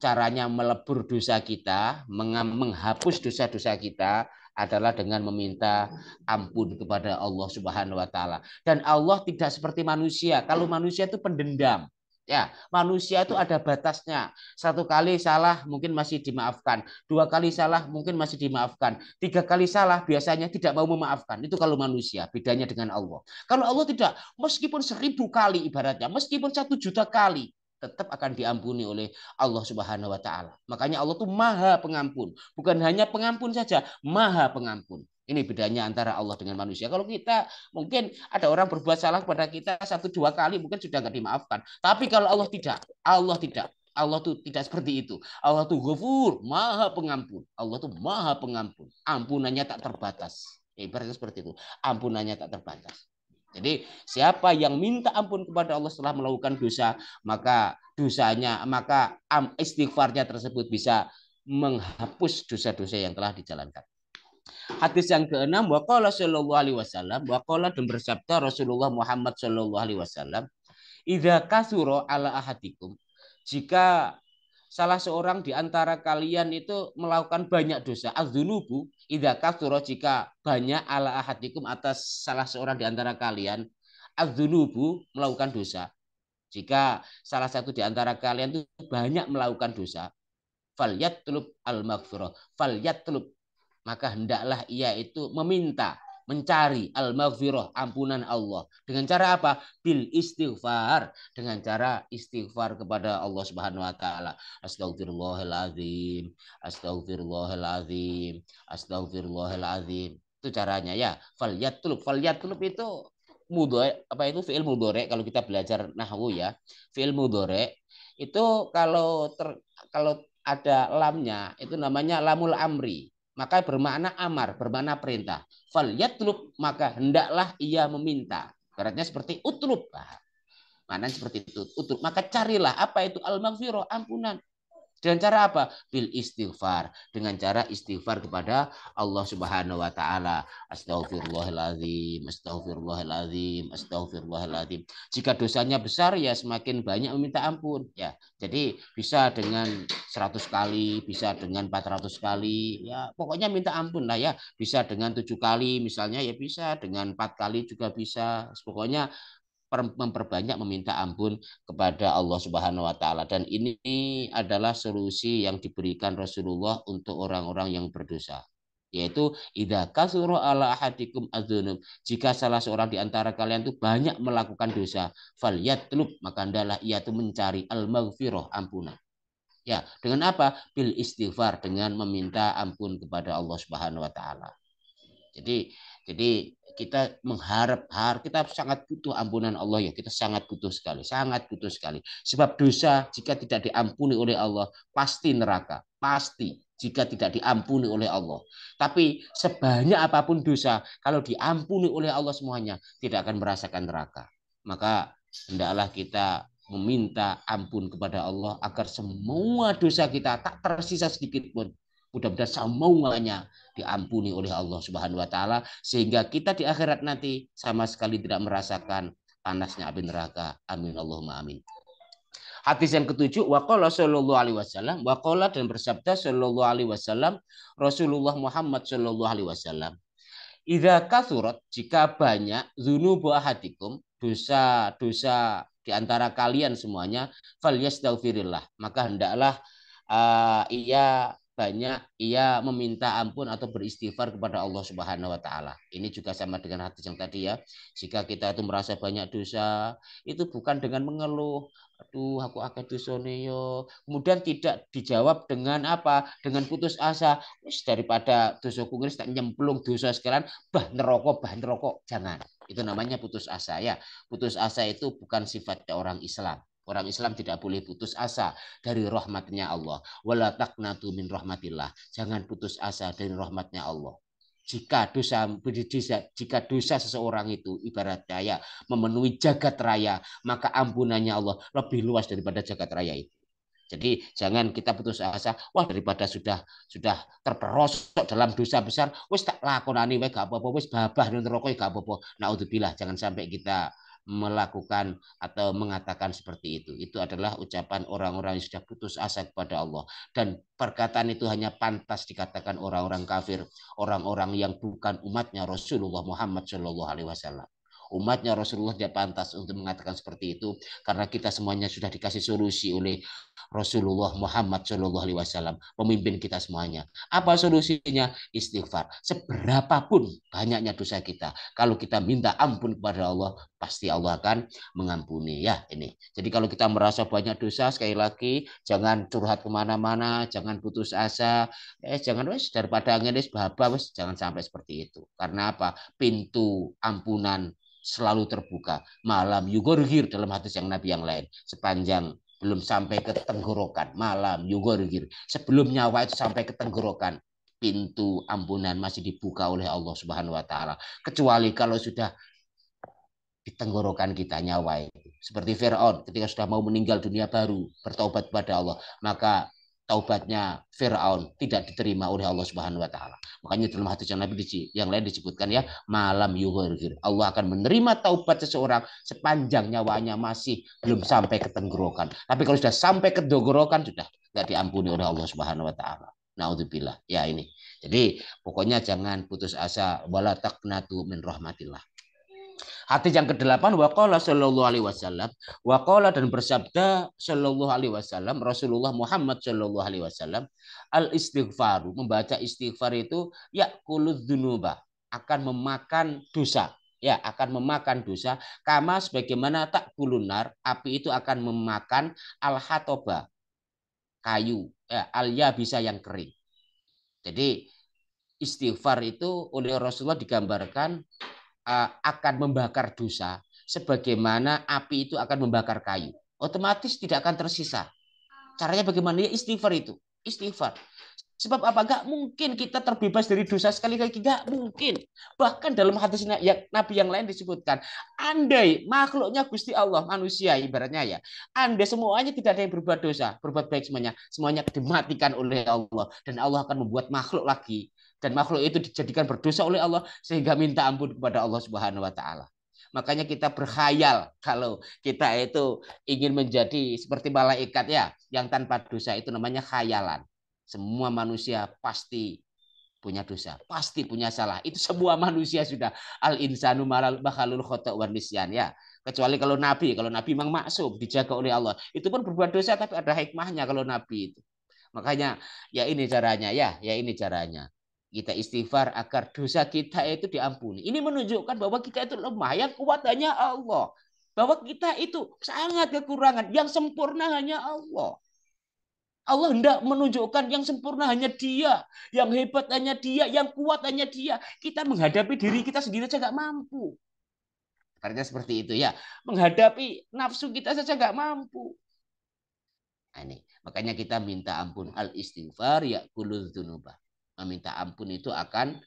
caranya melebur dosa kita, menghapus dosa-dosa kita adalah dengan meminta ampun kepada Allah Subhanahu wa taala. Dan Allah tidak seperti manusia. Kalau manusia itu pendendam. Ya, manusia itu ada batasnya. Satu kali salah mungkin masih dimaafkan. Dua kali salah mungkin masih dimaafkan. Tiga kali salah biasanya tidak mau memaafkan. Itu kalau manusia, bedanya dengan Allah. Kalau Allah tidak, meskipun 1000 kali ibaratnya, meskipun 1 juta kali, tetap akan diampuni oleh Allah Subhanahu wa taala. Makanya Allah tuh Maha Pengampun. Bukan hanya pengampun saja, Maha Pengampun. Ini bedanya antara Allah dengan manusia. Kalau kita mungkin ada orang berbuat salah kepada kita 1-2 kali mungkin sudah nggak dimaafkan. Tapi kalau Allah tidak, Allah tidak. Allah tuh tidak seperti itu. Allah tuh Ghafur, Maha Pengampun. Allah tuh Maha Pengampun. Ampunannya tak terbatas. Ibaratnya seperti itu. Ampunannya tak terbatas. Jadi siapa yang minta ampun kepada Allah setelah melakukan dosa, maka istighfarnya tersebut bisa menghapus dosa-dosa yang telah dijalankan. Hadis yang keenam, waqala sallallahu alaihi wasallam, waqala dan bersabda Rasulullah Muhammad sallallahu alaihi wasallam, idza kasura ala ahadikum, jika salah seorang di antara kalian itu melakukan banyak dosa, az-dzunubu idza kasura, jika banyak ala ahadikum atas salah seorang di antara kalian, az-dzunubu melakukan dosa. Jika salah satu di antara kalian itu banyak melakukan dosa, falyatlub al-maghfirah, falyatlub maka hendaklah ia itu meminta, mencari al-maghfirah, ampunan Allah. Dengan cara apa? Bil istighfar, dengan cara istighfar kepada Allah Subhanahu wa taala. Astagfirullahalazim, astagfirullahalazim, astagfirullahalazim. Itu caranya ya. Falyatlub itu mudhari, apa itu fi'il mudhari kalau kita belajar nahwu ya. Fi'il mudhari itu kalau ada lamnya itu namanya lamul amri, maka bermakna amar, bermakna perintah. Fal yatlub maka hendaklah ia meminta. Ibaratnya seperti utlub. Maknanya seperti itu. Utlub maka carilah, apa itu al-maghfirah, ampunan. Dengan cara apa? Bil istighfar, dengan cara istighfar kepada Allah Subhanahu wa taala. Astagfirullahalazim, astagfirullahalazim, astagfirullahalazim. Jika dosanya besar ya semakin banyak meminta ampun ya. Jadi bisa dengan 100 kali, bisa dengan 400 kali, ya pokoknya minta ampun lah ya. Bisa dengan 7 kali misalnya ya bisa, dengan 4 kali juga bisa. Pokoknya memperbanyak meminta ampun kepada Allah Subhanahu wa taala, dan ini adalah solusi yang diberikan Rasulullah untuk orang-orang yang berdosa, yaitu idza kasura ala ahadikum adzunub, jika salah seorang di antara kalian itu banyak melakukan dosa, falyatlub maka hendaklah ia itu mencari al-maghfirah, ampunan. Ya, dengan apa? Bil istighfar, dengan meminta ampun kepada Allah Subhanahu wa taala. Jadi kita kita sangat butuh ampunan Allah ya, kita sangat butuh sekali, sangat butuh sekali. Sebab dosa jika tidak diampuni oleh Allah pasti neraka, pasti jika tidak diampuni oleh Allah. Tapi sebanyak apapun dosa, kalau diampuni oleh Allah semuanya tidak akan merasakan neraka. Maka hendaklah kita meminta ampun kepada Allah agar semua dosa kita tak tersisa sedikit pun. Mudah-mudahan semuanya diampuni oleh Allah Subhanahu wa taala, sehingga kita di akhirat nanti sama sekali tidak merasakan panasnya api neraka. Amin Allahumma amin. Hadis yang ketujuh, waqala sallallahu alaihi wasallam, waqala dan bersabda sallallahu alaihi wasallam, Rasulullah Muhammad sallallahu alaihi wasallam, idza kathurat, jika banyak dzunubu ahadikum, dosa-dosa di antara kalian semuanya, falyastaghfirillah, maka hendaklah ia meminta ampun atau beristighfar kepada Allah Subhanahu wa taala. Ini juga sama dengan hadis yang tadi ya. Jika kita itu merasa banyak dosa, itu bukan dengan mengeluh, aduh aku akeh dosane yo. Kemudian tidak dijawab dengan apa? Dengan putus asa. Wis daripada dosaku ngris tak nyemplung dosa sekalian, bah neraka. Jangan. Itu namanya putus asa ya. Putus asa itu bukan sifatnya orang Islam. Orang Islam tidak boleh putus asa dari rahmatnya Allah. Wala taqnatu min rahmatillah. Jangan putus asa dari rahmatnya Allah. Jika dosa seseorang itu ibaratnya ya memenuhi jagat raya, maka ampunannya Allah lebih luas daripada jagat raya itu. Jadi jangan kita putus asa, wah daripada sudah terperosok dalam dosa besar, wis tak lakonani wae gak apa-apa, wis babah nang neraka gak apa-apa. Naudzubillah, jangan sampai kita melakukan atau mengatakan seperti itu. Itu adalah ucapan orang-orang yang sudah putus asa kepada Allah. Dan perkataan itu hanya pantas dikatakan orang-orang kafir, orang-orang yang bukan umatnya Rasulullah Muhammad SAW. Umatnya Rasulullah tidak pantas untuk mengatakan seperti itu karena kita semuanya sudah dikasih solusi oleh Rasulullah Muhammad SAW, pemimpin kita semuanya. Apa solusinya? Istighfar. Seberapapun banyaknya dosa kita, kalau kita minta ampun kepada Allah, pasti Allah akan mengampuni ya ini. Jadi kalau kita merasa banyak dosa, sekali lagi jangan curhat kemana-mana, jangan putus asa, jangan daripada angin jangan sampai seperti itu. Karena apa? Pintu ampunan selalu terbuka. Malam yugorgir dalam hadis yang Nabi yang lain. Sepanjang belum sampai ke tenggorokan. Malam yugorgir. Sebelum nyawa itu sampai ke tenggorokan. Pintu ampunan masih dibuka oleh Allah Subhanahu wa taala. Kecuali kalau sudah di tenggorokan kita nyawa itu. Seperti Firaun ketika sudah mau meninggal dunia baru bertaubat kepada Allah, maka taubatnya Firaun tidak diterima oleh Allah Subhanahu wa taala. Makanya dalam hadis yang Nabi yang lain disebutkan ya, malam yughir. Allah akan menerima taubat seseorang sepanjang nyawanya masih belum sampai ke tenggorokan. Tapi kalau sudah sampai ke tenggorokan sudah tidak diampuni oleh Allah Subhanahu wa taala. Naudzubillah. Ya ini. Jadi pokoknya jangan putus asa, wala taqnatu min rahmatillah. Hadis yang ke-8, waqala sallallahu alaihi wasallam, waqala dan bersabda sallallahu alaihi wasallam, Rasulullah Muhammad sallallahu alaihi wasallam, al istighfaru, membaca istighfar itu yaquludz dzunuba, akan memakan dosa. Ya, akan memakan dosa, kama sebagaimana tak bulunar, api itu akan memakan al hatoba, kayu, ya, al yabisa yang kering. Jadi istighfar itu oleh Rasulullah digambarkan akan membakar dosa sebagaimana api itu akan membakar kayu. Otomatis tidak akan tersisa. Caranya bagaimana? Ya istighfar itu. Istighfar. Sebab apa? Gak mungkin kita terbebas dari dosa sekali lagi. Gak mungkin. Bahkan dalam hadis Nabi yang lain disebutkan, andai makhluknya Gusti Allah, manusia ibaratnya ya, andai semuanya tidak ada yang berbuat dosa, berbuat baik semuanya, semuanya dimatikan oleh Allah. Dan Allah akan membuat makhluk lagi. Dan makhluk itu dijadikan berdosa oleh Allah sehingga minta ampun kepada Allah Subhanahu wa taala. Makanya kita berkhayal kalau kita itu ingin menjadi seperti malaikat ya, yang tanpa dosa, itu namanya khayalan. Semua manusia pasti punya dosa, pasti punya salah. Itu semua manusia sudah, al insanu makhlul khata' wan nisyan ya. Kecuali kalau Nabi memang maksum, dijaga oleh Allah. Itu pun berbuat dosa tapi ada hikmahnya kalau Nabi itu. Makanya ya ini caranya ya ini caranya. Kita istighfar agar dosa kita itu diampuni. Ini menunjukkan bahwa kita itu lemah, yang kuat hanya Allah. Bahwa kita itu sangat kekurangan, yang sempurna hanya Allah. Allah hendak menunjukkan yang sempurna hanya Dia, yang hebat hanya Dia, yang kuat hanya Dia. Kita menghadapi diri kita sendiri saja nggak mampu. Karena seperti itu ya, menghadapi nafsu kita saja nggak mampu. Nah, ini makanya kita minta ampun, al istighfar ya kulul dzunubah. Meminta ampun itu akan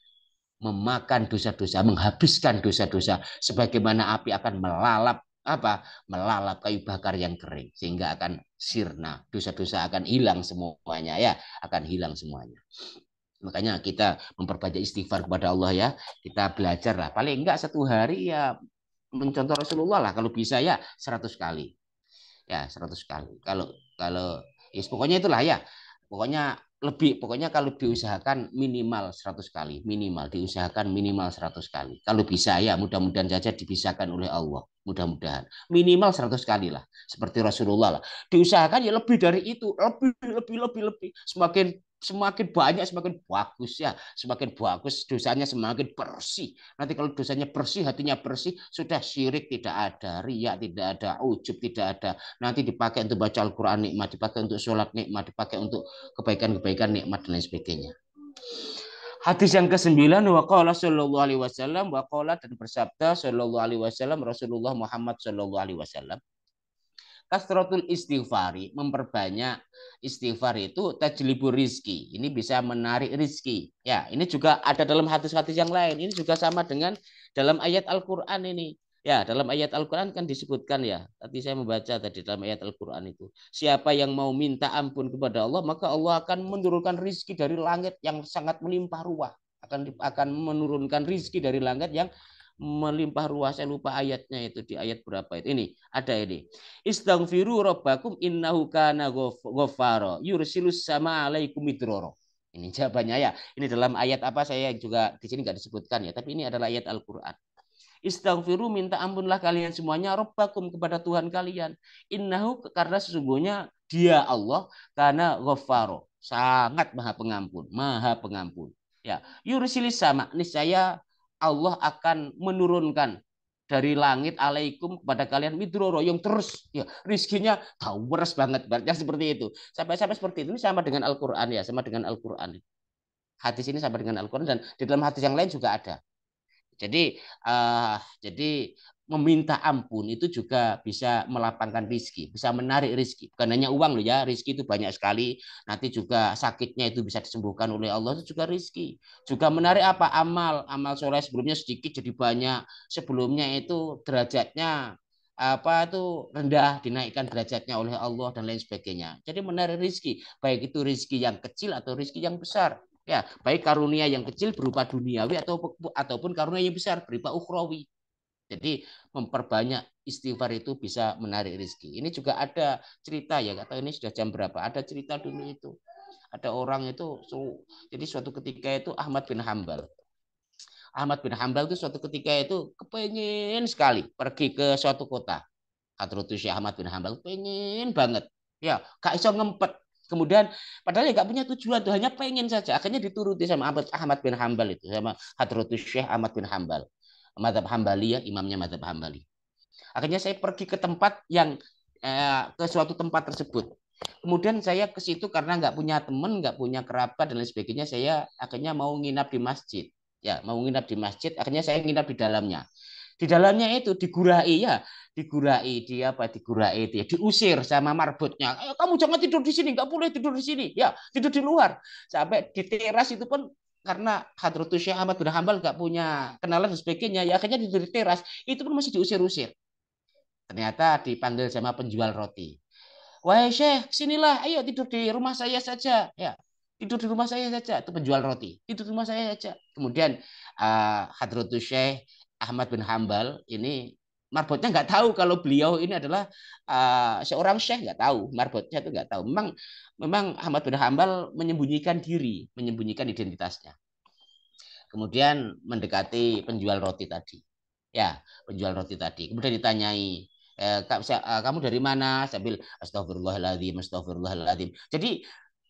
memakan dosa-dosa, menghabiskan dosa-dosa, sebagaimana api akan melalap kayu bakar yang kering sehingga akan sirna, dosa-dosa akan hilang semuanya ya, akan hilang semuanya. Makanya kita memperbanyak istighfar kepada Allah ya, kita belajar lah, paling enggak satu hari ya mencontoh Rasulullah lah, kalau bisa ya 100 kali. Ya, 100 kali. Kalau pokoknya itulah ya. Pokoknya kalau diusahakan minimal 100 kali, minimal diusahakan minimal 100 kali. Kalau bisa ya, mudah-mudahan saja dibisakan oleh Allah. Mudah-mudahan minimal 100 kali lah, seperti Rasulullah lah. Diusahakan ya lebih dari itu, lebih. Semakin banyak semakin bagus ya, semakin bagus dosanya semakin bersih. Nanti kalau dosanya bersih, hatinya bersih, sudah syirik tidak ada, riya tidak ada, ujub tidak ada. Nanti dipakai untuk baca Al-Quran nikmat, dipakai untuk sholat nikmat, dipakai untuk kebaikan-kebaikan nikmat dan lain sebagainya. Hadis yang ke-9, waqala sallallahu alaihi wasallam, waqala dan bersabda sallallahu alaihi wasallam Rasulullah Muhammad sallallahu alaihi wasallam, kasratul istighfari, memperbanyak istighfar itu tajlibur rizki, ini bisa menarik rizki. Ya, ini juga ada dalam hadis-hadis yang lain. Ini juga sama dengan dalam ayat Al-Quran ini. Ya, dalam ayat Al-Quran kan disebutkan ya. Tadi saya membaca tadi dalam ayat Al-Quran itu. Siapa yang mau minta ampun kepada Allah, maka Allah akan menurunkan rizki dari langit yang sangat melimpah ruah. Akan menurunkan rizki dari langit yang melimpah ruah. Saya lupa ayatnya itu, di ayat berapa itu. Ini ada ini. Istaghfiru rabbakum innahu kana ghaffara yursilus sama alaikum midroro. Ini jawabannya ya. Ini dalam ayat apa, saya juga di sini nggak disebutkan ya, tapi ini adalah ayat Al-Qur'an. Istaghfiru, minta ampunlah kalian semuanya, rabbakum, kepada Tuhan kalian. Innahu, karena sesungguhnya dia Allah, karena ghaffaro, sangat maha pengampun, maha pengampun. Ya, yursilis sama, niscaya Allah akan menurunkan dari langit alaikum kepada kalian midroro, yang terus ya rizkinya tahu beres banget, berarti seperti itu. Sampai seperti itu. Ini sama dengan Al-Qur'an ya, sama dengan Al-Qur'an. Hadis ini sama dengan Al-Qur'an, dan di dalam hadis yang lain juga ada. Jadi meminta ampun itu juga bisa melapangkan rizki, bisa menarik rizki. Bukan hanya uang loh ya, rizki itu banyak sekali. Nanti juga sakitnya itu bisa disembuhkan oleh Allah, itu juga rizki. Juga menarik apa? Amal soleh sebelumnya sedikit jadi banyak. Sebelumnya itu derajatnya apa itu rendah, dinaikkan derajatnya oleh Allah dan lain sebagainya. Jadi menarik rizki, baik itu rizki yang kecil atau rizki yang besar. Ya, baik karunia yang kecil berupa duniawi ataupun karunia yang besar berupa ukhrawi. Jadi memperbanyak istighfar itu bisa menarik rezeki. Ini juga ada cerita ya, kata ini sudah jam berapa? Ada cerita dulu itu. Ada orang itu, jadi suatu ketika itu Ahmad bin Hambal. Ahmad bin Hambal itu suatu ketika itu kepengen sekali pergi ke suatu kota. Hadratus Syekh Ahmad bin Hambal pengen banget. Ya, gak iso ngempet. Kemudian padahal ya gak punya tujuan tuh, hanya pengen saja. Akhirnya dituruti sama Ahmad bin Hambal itu, sama Hadratus Syekh Ahmad bin Hambal. Madzhab Hambali ya, imamnya Madzhab Hambali. Akhirnya saya pergi ke tempat yang ke suatu tempat tersebut. Kemudian saya ke situ karena nggak punya teman, nggak punya kerabat dan lain sebagainya. Saya akhirnya mau nginap di masjid. Ya, mau nginap di masjid. Akhirnya saya nginap di dalamnya. Di dalamnya itu digurai ya, digurai dia apa, digurai dia, diusir sama marbotnya. Kamu jangan tidur di sini, nggak boleh tidur di sini. Ya, tidur di luar. Sampai di teras itu pun karena Hadratus Syekh Ahmad bin Hambal nggak punya kenalan dan sebagainya, ya akhirnya tidur di teras. Itu pun masih diusir-usir. Ternyata dipanggil sama penjual roti. Wahai Syekh, sinilah, ayo tidur di rumah saya saja. Ya, tidur di rumah saya saja. Itu penjual roti. Tidur di rumah saya saja. Kemudian Hadratus Syekh Ahmad bin Hambal ini marbotnya nggak tahu kalau beliau ini adalah seorang syekh, nggak tahu, marbotnya itu nggak tahu. Memang Ahmad bin Hambal menyembunyikan diri, menyembunyikan identitasnya. Kemudian mendekati penjual roti tadi. Ya, penjual roti tadi. Kemudian ditanyai, kamu dari mana? Sambil astagfirullahaladzim, astagfirullahaladzim. Jadi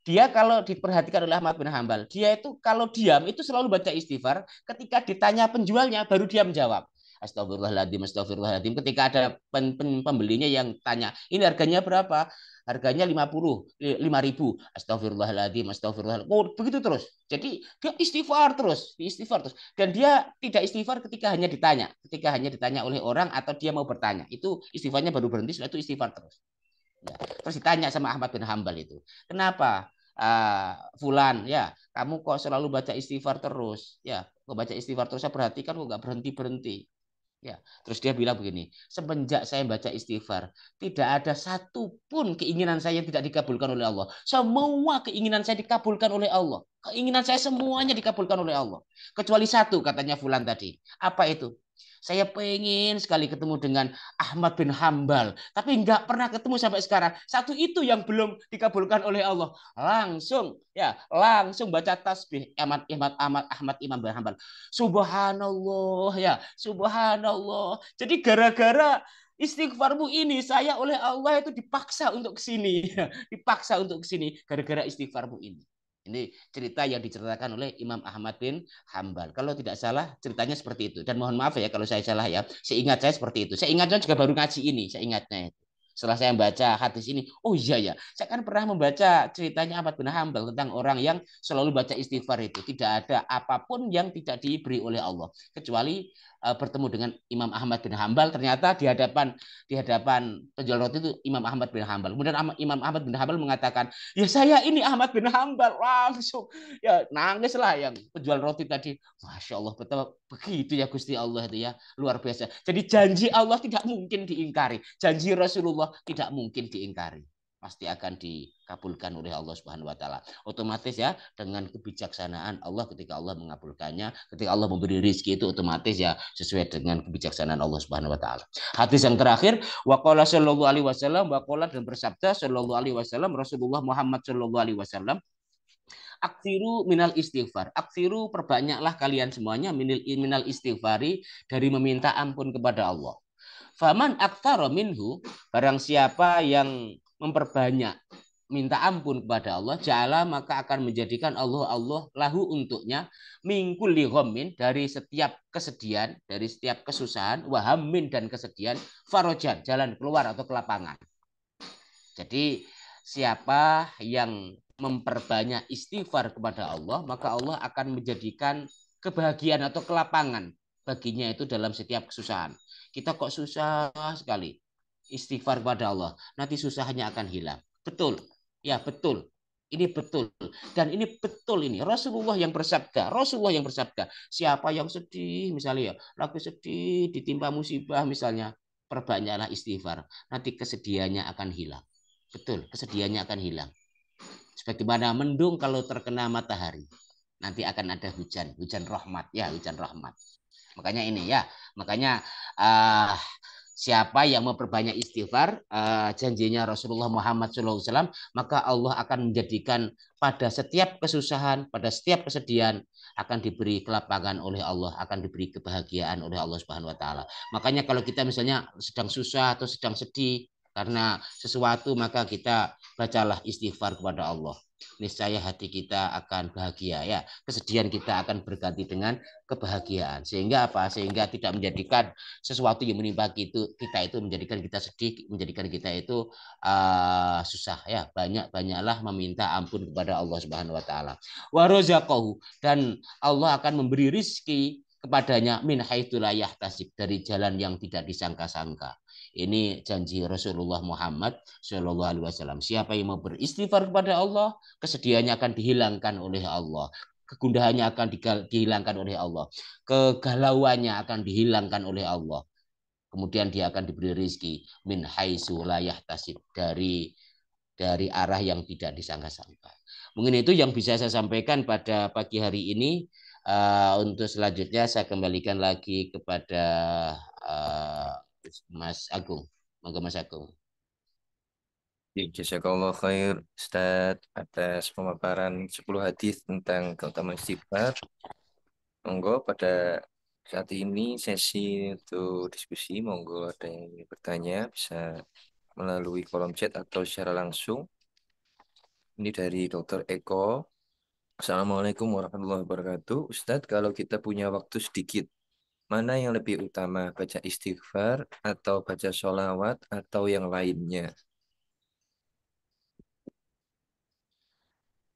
dia kalau diperhatikan oleh Ahmad bin Hambal, dia itu kalau diam itu selalu baca istighfar. Ketika ditanya penjualnya, baru dia menjawab. Astagfirullahaladzim, astagfirullahaladzim. Ketika ada pembelinya yang tanya, ini harganya berapa? Harganya 5.000. Astagfirullahaladzim, astagfirullahaladzim. Oh, begitu terus. Jadi dia istighfar terus, istighfar terus. Dan dia tidak istighfar ketika hanya ditanya. Ketika hanya ditanya oleh orang atau dia mau bertanya. Itu istighfarnya baru berhenti, setelah itu istighfar terus. Ya. Terus ditanya sama Ahmad bin Hambal itu, kenapa Fulan, ya kamu kok selalu baca istighfar terus? Ya, kok baca istighfar terus? Saya perhatikan kok nggak berhenti berhenti. Ya, terus dia bilang begini, semenjak saya baca istighfar, tidak ada satupun keinginan saya yang tidak dikabulkan oleh Allah. Semua keinginan saya dikabulkan oleh Allah. Keinginan saya semuanya dikabulkan oleh Allah. Kecuali satu, katanya Fulan tadi. Apa itu? Saya pengen sekali ketemu dengan Ahmad bin Hambal, tapi nggak pernah ketemu sampai sekarang. Satu itu yang belum dikabulkan oleh Allah. Langsung baca tasbih Ahmad Imam bin Hambal. Subhanallah ya, subhanallah. Jadi gara-gara istighfarmu ini saya oleh Allah itu dipaksa untuk ke sini, dipaksa untuk ke sini gara-gara istighfarmu ini. Ini cerita yang diceritakan oleh Imam Ahmad bin Hambal. Kalau tidak salah ceritanya seperti itu. Dan mohon maaf ya kalau saya salah ya. Seingat saya seperti itu. Saya ingatnya juga baru ngaji ini. Saya ingatnya itu. Setelah saya membaca hadis ini, oh iya ya, saya kan pernah membaca ceritanya Ahmad bin Hambal tentang orang yang selalu baca istighfar itu. Tidak ada apapun yang tidak diberi oleh Allah. Kecuali bertemu dengan Imam Ahmad bin Hambal, ternyata di hadapan penjual roti itu Imam Ahmad bin Hambal. Kemudian Imam Ahmad bin Hambal mengatakan, ya saya ini Ahmad bin Hambal. Langsung ya nangis lah yang penjual roti tadi. Masya Allah, betul begitu ya Gusti Allah itu ya, luar biasa. Jadi janji Allah tidak mungkin diingkari, janji Rasulullah tidak mungkin diingkari, pasti akan dikabulkan oleh Allah Subhanahu wa taala. Otomatis ya dengan kebijaksanaan Allah, ketika Allah mengabulkannya, ketika Allah memberi rezeki itu otomatis ya sesuai dengan kebijaksanaan Allah Subhanahu wa taala. Hadis yang terakhir, waqala sallallahu alaihi wasallam, waqala dan bersabda sallallahu alaihi wasallam Rasulullah Muhammad sallallahu alaihi wasallam, aksiru minal istighfar. Aksiru perbanyaklah kalian semuanya minal istighfari, dari meminta ampun kepada Allah. Faman aktsara minhu, barang siapa yang memperbanyak minta ampun kepada Allah, ja'ala maka akan menjadikan Allah lahu untuknya mingkul ghammin, dari setiap kesedihan, dari setiap kesusahan, wahammin dan kesedihan, farajan jalan keluar atau kelapangan. Jadi siapa yang memperbanyak istighfar kepada Allah, maka Allah akan menjadikan kebahagiaan atau kelapangan baginya itu dalam setiap kesusahan. Kita kok susah sekali, istighfar kepada Allah, nanti susahnya akan hilang. Betul, ya betul. Ini betul, dan ini betul, ini Rasulullah yang bersabda. Rasulullah yang bersabda, siapa yang sedih misalnya ya, lagi sedih ditimpa musibah misalnya, perbanyaklah istighfar, nanti kesedihannya akan hilang. Betul, kesedihannya akan hilang. Sebagaimana mendung kalau terkena matahari, nanti akan ada hujan, hujan rahmat ya, hujan rahmat. Makanya ini ya, makanya siapa yang memperbanyak istighfar, janjinya Rasulullah Muhammad SAW, maka Allah akan menjadikan pada setiap kesusahan, pada setiap kesedihan akan diberi kelapangan oleh Allah, akan diberi kebahagiaan oleh Allah Subhanahu Wa Taala. Makanya kalau kita misalnya sedang susah atau sedang sedih karena sesuatu, maka kita bacalah istighfar kepada Allah. Niscaya hati kita akan bahagia ya, kesedihan kita akan berganti dengan kebahagiaan. Sehingga apa? Sehingga tidak menjadikan sesuatu yang menimpa kita itu menjadikan kita sedih, menjadikan kita itu susah ya. Banyaklah meminta ampun kepada Allah Subhanahu wa taala. Wa razaqahu, dan Allah akan memberi rizki kepadanya min haitsu la yahtasib, dari jalan yang tidak disangka-sangka. Ini janji Rasulullah Muhammad Shallallahu Alaihi Wasallam. Siapa yang mau beristighfar kepada Allah, kesedihannya akan dihilangkan oleh Allah, kegundahannya akan dihilangkan oleh Allah, kegalauannya akan dihilangkan oleh Allah. Kemudian dia akan diberi rezeki min haitsu la yahtasib, dari arah yang tidak disangka-sangka. Mungkin itu yang bisa saya sampaikan pada pagi hari ini. Untuk selanjutnya saya kembalikan lagi kepada Mas Agung. Monggo Mas Agung. Jazakallah khair Ustaz atas pemaparan 10 hadis tentang keutamaan istighfar. Monggo pada saat ini sesi untuk diskusi. Monggo ada yang ingin bertanya bisa melalui kolom chat atau secara langsung. Ini dari Dr. Eko. Assalamualaikum warahmatullahi wabarakatuh. Ustadz, kalau kita punya waktu sedikit, mana yang lebih utama, baca istighfar atau baca sholawat atau yang lainnya?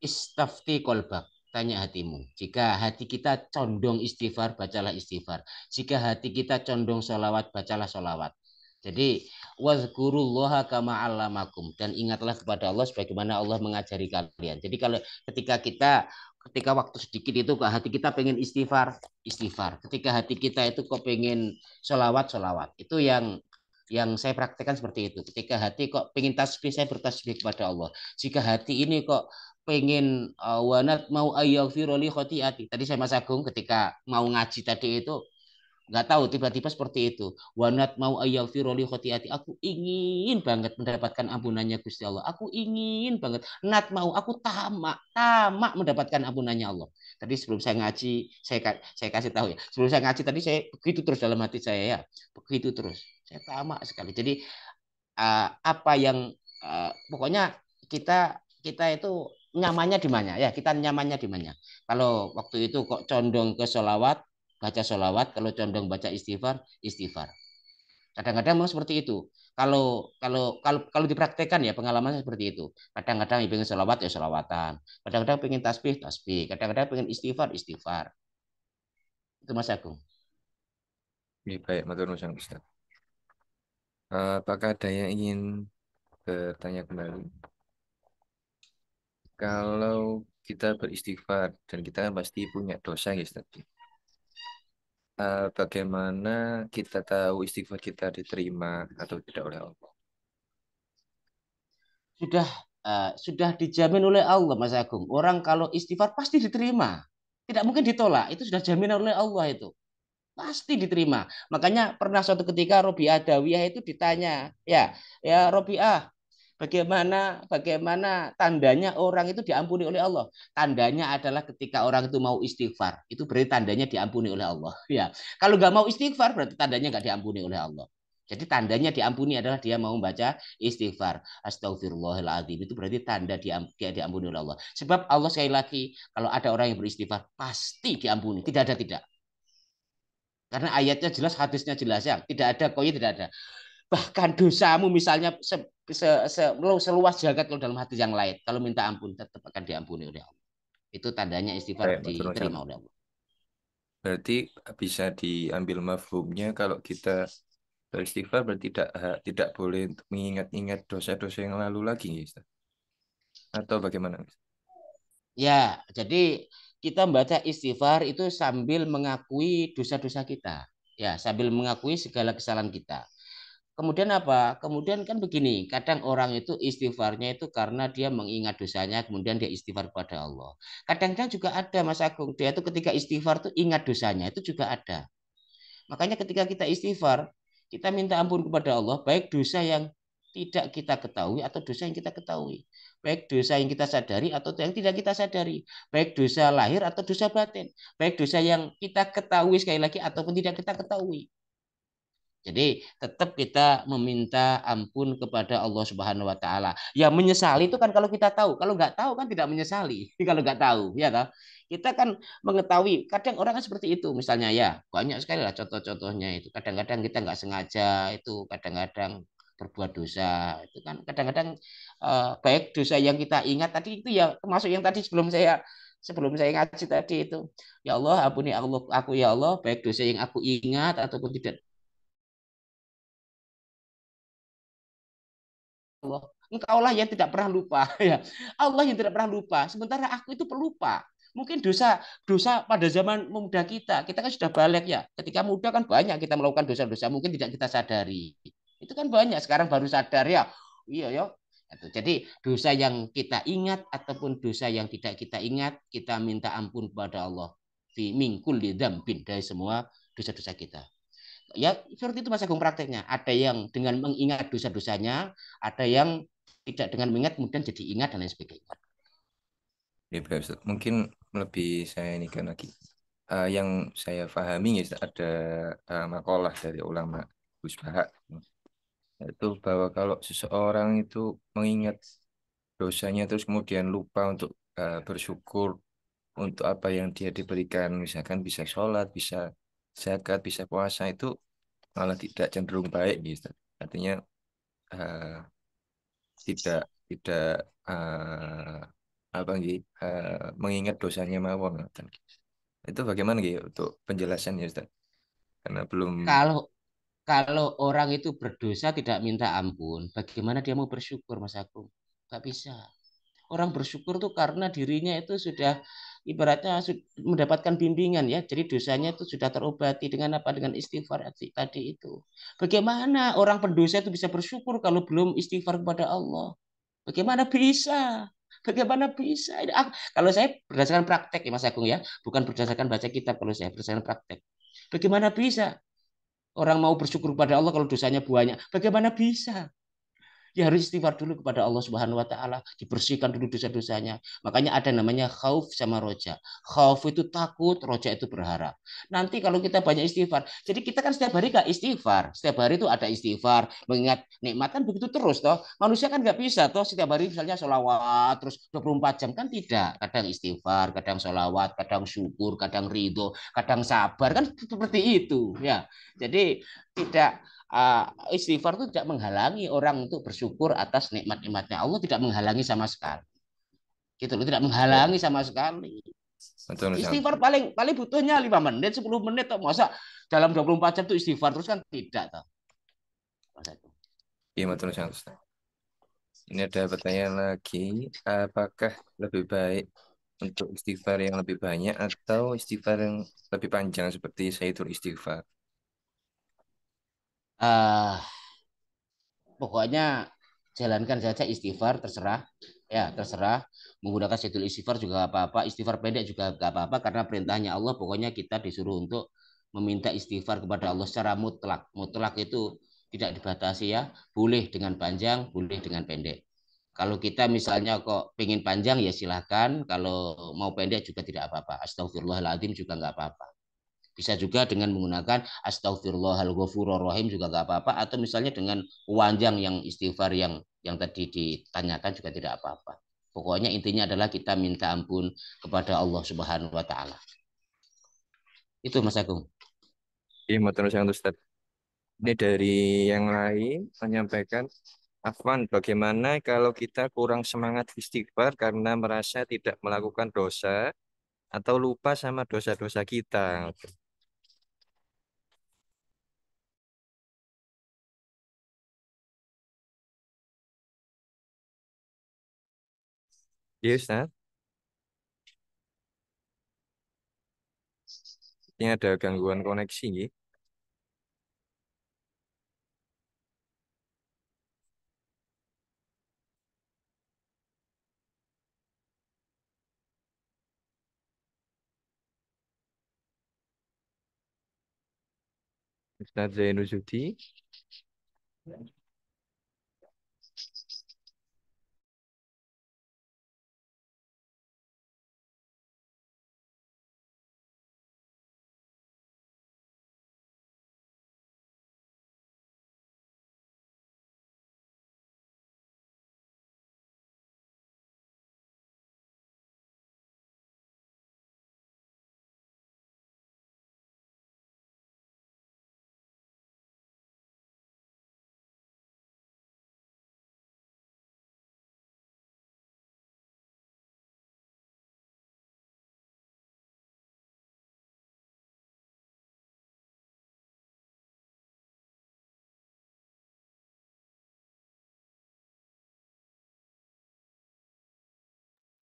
Istafti kolbak, tanya hatimu. Jika hati kita condong istighfar, bacalah istighfar. Jika hati kita condong sholawat, bacalah sholawat. Jadi wazkurullaha kama allamakum, dan ingatlah kepada Allah sebagaimana Allah mengajari kalian. Jadi kalau ketika waktu sedikit itu hati kita pengen istighfar, istighfar. Ketika hati kita itu kok pengen sholawat, sholawat. Itu yang saya praktekkan seperti itu. Ketika hati kok pengen tasbih, saya bertasbih kepada Allah. Jika hati ini kok pengen wanat mau ayyafiroli khotiati. Tadi saya Mas Agung ketika mau ngaji tadi itu Nggak tahu tiba-tiba seperti itu. Wanat mau ayaghfira li khotiati. Aku ingin banget mendapatkan ampunannya Gusti Allah. Aku ingin banget. Nat mau aku tamak, tamak mendapatkan ampunannya Allah. Tadi sebelum saya ngaji, saya kasih tahu ya. Sebelum saya ngaji tadi saya begitu terus dalam hati saya ya. Begitu terus. Saya tamak sekali. Jadi apa yang pokoknya kita kita itu nyamannya di mana ya, kita nyamannya di mana. Kalau waktu itu kok condong ke sholawat, baca sholawat. Kalau condong baca istighfar, istighfar. Kadang-kadang memang seperti itu. Kalau dipraktekkan ya, pengalaman seperti itu. Kadang-kadang pengen sholawat ya sholawatan, kadang-kadang pengen tasbih tasbih, kadang-kadang pengen istighfar istighfar. Itu Mas Agung. Ini baik, matur nuwun Ustaz. Apakah ada yang ingin bertanya kembali? Kalau kita beristighfar dan kita kan pasti punya dosa ya Ustaz. Bagaimana kita tahu istighfar kita diterima atau tidak oleh Allah? Sudah sudah dijamin oleh Allah Mas Agung. Orang kalau istighfar pasti diterima. Tidak mungkin ditolak. Itu sudah jaminan oleh Allah itu. Pasti diterima. Makanya pernah suatu ketika Robi'ah Adawiyah itu ditanya, ya Robi'ah, bagaimana bagaimana tandanya orang itu diampuni oleh Allah? Tandanya adalah ketika orang itu mau istighfar. Itu berarti tandanya diampuni oleh Allah. Ya, kalau nggak mau istighfar berarti tandanya nggak diampuni oleh Allah. Jadi tandanya diampuni adalah dia mau membaca istighfar. Astagfirullahaladzim. Itu berarti tanda dia diampuni oleh Allah. Sebab Allah sekali lagi, kalau ada orang yang beristighfar, pasti diampuni. Tidak ada tidak. Karena ayatnya jelas, hadisnya jelas ya. Tidak ada koi, tidak ada. Bahkan dosamu misalnya seluas jagat kalau dalam hati yang lain. Kalau minta ampun tetap akan diampuni oleh Allah. Itu tandanya istighfar Baik, matur nuwun. diterima oleh Allah. Berarti bisa diambil mafhumnya kalau kita beristighfar berarti tidak boleh untuk mengingat-ingat dosa-dosa yang lalu lagi, ya, Ustaz. Atau bagaimana? Ya, jadi kita membaca istighfar itu sambil mengakui dosa-dosa kita. Ya, sambil mengakui segala kesalahan kita. Kemudian apa? Kemudian kan begini, kadang orang itu istighfarnya itu karena dia mengingat dosanya, kemudian dia istighfar kepada Allah. Kadang-kadang juga ada Mas Agung, dia itu ketika istighfar tuh ingat dosanya, itu juga ada. Makanya ketika kita istighfar, kita minta ampun kepada Allah, baik dosa yang tidak kita ketahui atau dosa yang kita ketahui. Baik dosa yang kita sadari atau yang tidak kita sadari. Baik dosa lahir atau dosa batin. Baik dosa yang kita ketahui sekali lagi ataupun tidak kita ketahui. Jadi tetap kita meminta ampun kepada Allah Subhanahu wa taala. Ya menyesali itu kan kalau kita tahu, kalau nggak tahu kan tidak menyesali. Kalau nggak tahu, ya toh. Kita kan mengetahui, kadang orang kan seperti itu. Misalnya ya, banyak sekali lah contoh-contohnya itu. Kadang-kadang kita nggak sengaja itu, kadang-kadang berbuat dosa. Itu kan kadang-kadang baik dosa yang kita ingat tadi itu ya termasuk yang tadi sebelum saya ngaji tadi itu. Ya Allah, ampuni Allah aku ya Allah, baik dosa yang aku ingat ataupun tidak Allah. Engkaulah yang tidak pernah lupa ya. Allah yang tidak pernah lupa. Sementara aku itu pelupa. Mungkin dosa dosa pada zaman muda kita. Kita kan sudah balik ya. Ketika muda kan banyak kita melakukan dosa-dosa mungkin tidak kita sadari. Itu kan banyak sekarang baru sadar ya. Iya ya. Jadi dosa yang kita ingat ataupun dosa yang tidak kita ingat, kita minta ampun kepada Allah. Fi mingkul dzambin dari semua dosa-dosa kita. Ya seperti itu Mas Agung prakteknya. Ada yang dengan mengingat dosa-dosanya, ada yang tidak dengan mengingat kemudian jadi ingat dan lain sebagainya. Ya, baik, Ustaz. Mungkin lebih saya ini kan lagi. Yang saya pahami ya, Ustaz, ada makalah dari ulama Gus Bahak. Itu bahwa kalau seseorang itu mengingat dosanya terus kemudian lupa untuk bersyukur untuk apa yang dia diberikan, misalkan bisa sholat, bisa zakat, bisa puasa, itu malah tidak cenderung baik gitu. Artinya eh, tidak tidak apa gitu mengingat dosanya mawon. Itu bagaimana gitu untuk penjelasannya Ustaz? Karena belum. Kalau kalau orang itu berdosa tidak minta ampun, bagaimana dia mau bersyukur Mas Agung? Gak bisa. Orang bersyukur tuh karena dirinya itu sudah ibaratnya mendapatkan bimbingan ya. Jadi dosanya itu sudah terobati dengan apa? Dengan istighfar tadi itu. Bagaimana orang pendosa itu bisa bersyukur kalau belum istighfar kepada Allah? Bagaimana bisa? Bagaimana bisa? Kalau saya berdasarkan praktek ya Mas Agung ya, bukan berdasarkan baca kitab kalau saya berdasarkan praktek. Bagaimana bisa orang mau bersyukur kepada Allah kalau dosanya banyak? Bagaimana bisa? Ya harus istighfar dulu kepada Allah Subhanahu wa taala, dibersihkan dulu dosa-dosanya. Makanya ada namanya khauf sama roja. Khauf itu takut, roja itu berharap. Nanti kalau kita banyak istighfar, jadi kita kan setiap hari gak istighfar. Setiap hari itu ada istighfar, mengingat nikmat kan begitu terus toh. Manusia kan nggak bisa toh setiap hari misalnya sholawat terus 24 jam kan tidak. Kadang istighfar, kadang sholawat, kadang syukur, kadang ridho, kadang sabar kan seperti itu ya. Jadi tidak istighfar itu tidak menghalangi orang untuk bersyukur atas nikmat-nikmatnya Allah, tidak menghalangi sama sekali. Gitu loh, tidak Betul. menghalangi sama sekali. Betul, Ustaz. Istighfar paling paling butuhnya 5 menit, 10 menit toh. Masa dalam 24 jam itu istighfar terus kan tidak toh. Iya, betul, Ustaz. Ini ada pertanyaan lagi. Apakah lebih baik untuk istighfar yang lebih banyak atau istighfar yang lebih panjang seperti Sayyidul Istighfar? Ah, pokoknya jalankan saja istighfar terserah ya terserah menggunakan syatul istighfar juga gak apa-apa istighfar pendek juga gak apa-apa karena perintahnya Allah pokoknya kita disuruh untuk meminta istighfar kepada Allah secara mutlak mutlak itu tidak dibatasi ya boleh dengan panjang boleh dengan pendek kalau kita misalnya kok pengen panjang ya silahkan kalau mau pendek juga tidak apa-apa astagfirullahaladzim juga nggak apa-apa bisa juga dengan menggunakan astagfirullahalghafururrahim juga nggak apa-apa atau misalnya dengan panjang yang istighfar yang tadi ditanyakan juga tidak apa-apa. Pokoknya intinya adalah kita minta ampun kepada Allah Subhanahu wa taala. Itu Mas Agung. Iya, betul, Ustaz. Ini dari yang lain menyampaikan, Afwan, bagaimana kalau kita kurang semangat istighfar karena merasa tidak melakukan dosa atau lupa sama dosa-dosa kita? Iya, Ustaz. Ini ada gangguan koneksi, ya. Ustaz Zainuddin.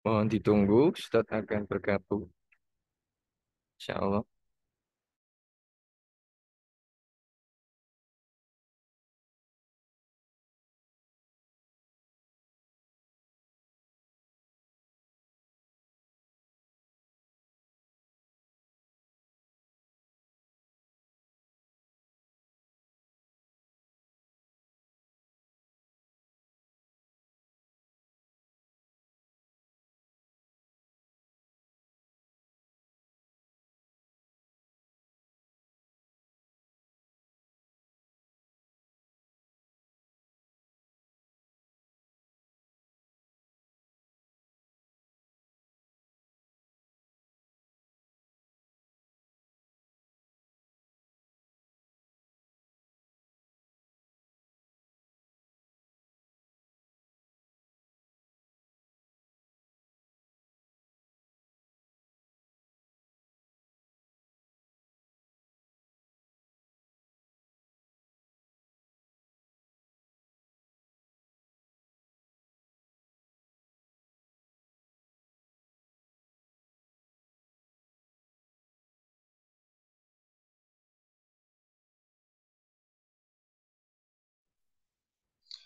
Mohon ditunggu, Ustaz akan bergabung. Insya Allah.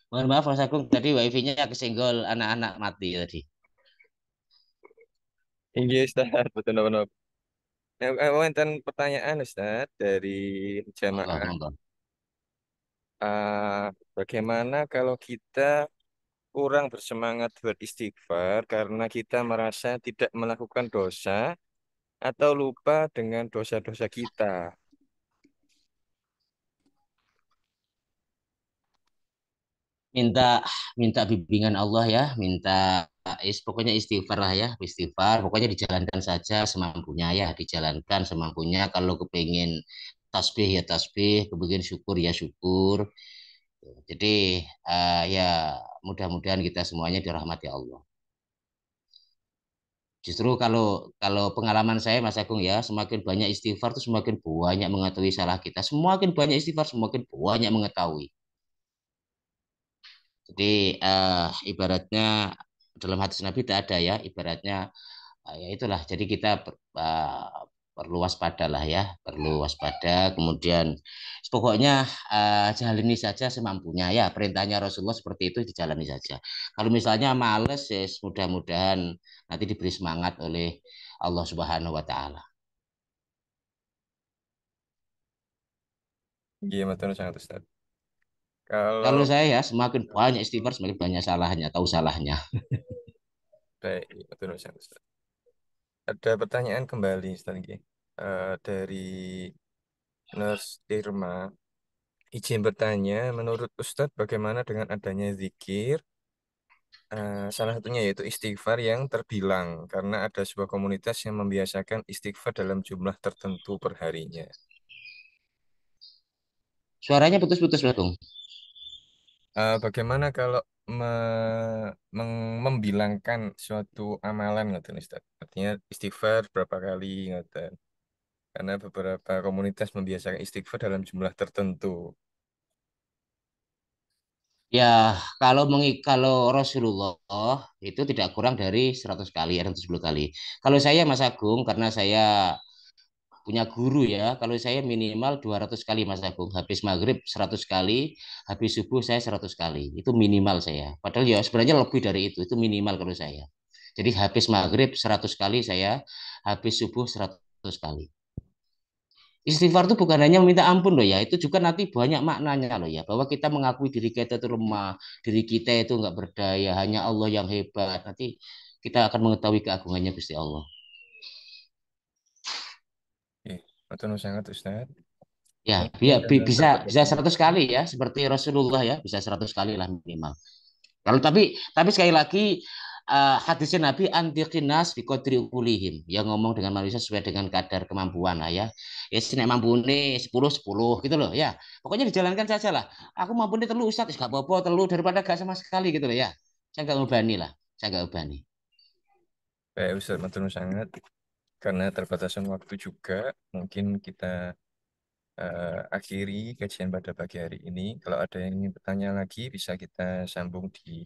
Mohon maaf Mas Agung tadi wifi-nya kesenggol anak-anak mati tadi. Iya, Ustaz. Betul, betul. Wonten pertanyaan Ustaz dari Monggo, jamaah. monggo. Bagaimana kalau kita kurang bersemangat beristighfar karena kita merasa tidak melakukan dosa atau lupa dengan dosa-dosa kita? Minta minta bimbingan Allah ya, minta pokoknya istighfar lah ya, istighfar. Pokoknya dijalankan saja semampunya ya, dijalankan semampunya. Kalau kepingin tasbih ya tasbih, kepingin syukur ya syukur. Jadi ya mudah-mudahan kita semuanya dirahmati Allah. Justru kalau kalau pengalaman saya Mas Agung ya, semakin banyak istighfar tuh semakin banyak mengetahui salah kita. Semakin banyak istighfar semakin banyak mengetahui. Jadi ibaratnya dalam hadis Nabi tidak ada ya, ibaratnya ya itulah. Jadi kita perlu waspada lah ya, perlu waspada. Kemudian pokoknya jalani saja semampunya ya. Perintahnya Rasulullah seperti itu dijalani saja. Kalau misalnya males, ya mudah-mudahan nanti diberi semangat oleh Allah Subhanahu Wa Taala. Gimana tuh sangat Ustaz? Kalau Kalau saya ya semakin banyak istighfar semakin banyak salahnya, tahu salahnya. baik, betul sangat Ustaz. Ada pertanyaan kembali Ustaz Nggih. Dari Nurse Irma. Izin bertanya, menurut Ustadz bagaimana dengan adanya zikir? Salah satunya yaitu istighfar yang terbilang, karena ada sebuah komunitas yang membiasakan istighfar dalam jumlah tertentu perharinya. Suaranya putus-putus, Bang. Bagaimana kalau membilangkan suatu amalan, ngoten Ustadz? Artinya istighfar berapa kali, ngoten. Karena beberapa komunitas membiasakan istighfar dalam jumlah tertentu. Ya, kalau Rasulullah itu tidak kurang dari 100 kali atau 10 kali. Kalau saya Mas Agung karena saya punya guru ya, kalau saya minimal 200 kali Mas Agung. Habis maghrib 100 kali, habis subuh saya 100 kali. Itu minimal saya. Padahal ya sebenarnya lebih dari itu minimal kalau saya. Jadi habis maghrib 100 kali saya, habis subuh 100 kali. Istighfar itu bukan hanya meminta ampun loh ya, itu juga nanti banyak maknanya loh ya, bahwa kita mengakui diri kita itu lemah, diri kita itu nggak berdaya, hanya Allah yang hebat. Nanti kita akan mengetahui keagungannya Gusti Allah. Betul sangat Ustadz. Ya, Mungkin karena bisa bisa terbatasan 100 waktu. kali ya, seperti Rasulullah ya, bisa 100 kali lah minimal. Kalau tapi sekali lagi hadisnya Nabi antiqinas biqadri ulihim yang ngomong dengan manusia sesuai dengan kadar kemampuan lah ya. Ya sih mampu nih 10 10 gitu loh ya. Pokoknya dijalankan saja lah. Aku mampu nih telu Ustaz, gak apa-apa telu daripada gak sama sekali gitu loh ya. Saya gak ubani lah. Saya gak ubani. Baik Ustadz, betul sangat. Karena terbatasan waktu juga, mungkin kita akhiri kajian pada pagi hari ini. Kalau ada yang ingin bertanya lagi, bisa kita sambung di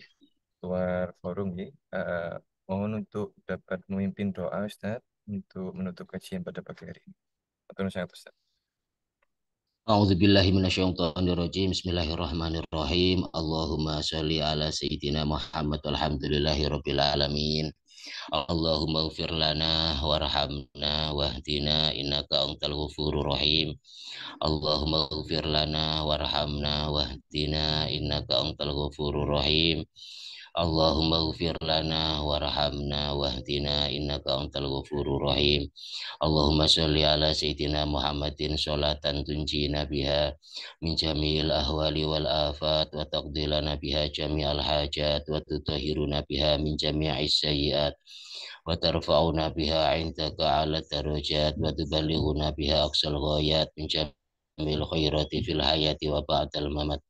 luar forum ya. Mohon untuk dapat memimpin doa Ustadz untuk menutup kajian pada pagi hari ini. Betul sangat Ustadz. A'udzubillahi minasyaitonirrajim. Bismillahirrahmanirrahim. Allahumma sholli ala sayyidina Muhammad walhamdulillahi rabbil alamin. Allahumma ighfir lana warhamna wahdina innaka antal ghafurur rahim. Allahumma ighfir lana warhamna wahdina innaka antal ghafurur rahim. Allahumma ighfir lana warhamna wahdina innaka antal ghafurur rahim. Allahumma sholli ala sayyidina Muhammadin sholatan tunjina biha min jami'il ahwali wal afat wa taqdilana biha jami'al hajat wa tutahhiruna biha min jami'is sayyiat wa tarfa'una biha 'indaka 'ala darajat wa tuballighuna biha aqsal ghayat min jami'il khairati fil hayati wa ba'dal mamat.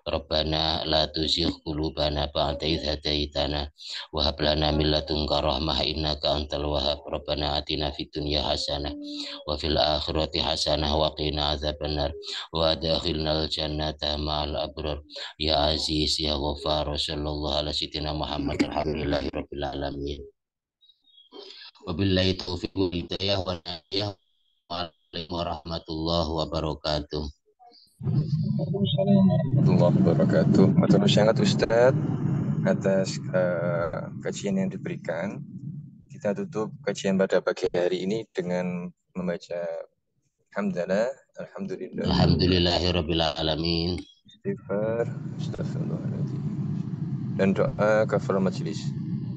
Rabbana la tuzigh qulubana ba'da idh hadaitana wa hab lana min ladunka rahmah innaka antal wahhab. Rabbana atina fid dunya hasanah wa fil akhirati hasanah wa qina adzabannar wa adkhilnal jannata ma'al abrar ya aziz ya ghafar sallallahu ala sayyidina Muhammad alhamdulillahi rabbil alamin. Wabillahi taufiq wal hidayah wal hidayah. Waalaikumsalam warahmatullahi wabarakatuh. Assalamualaikum warahmatullahi wabarakatuh. Betul sangat Ustadz atas kajian yang diberikan. Kita tutup kajian pada pagi hari ini dengan membaca hamdalah, alhamdulillah, Alhamdulillahirabbil alamin. istighfar, astagfirullahaladzim, dan doa kafaratul majelis.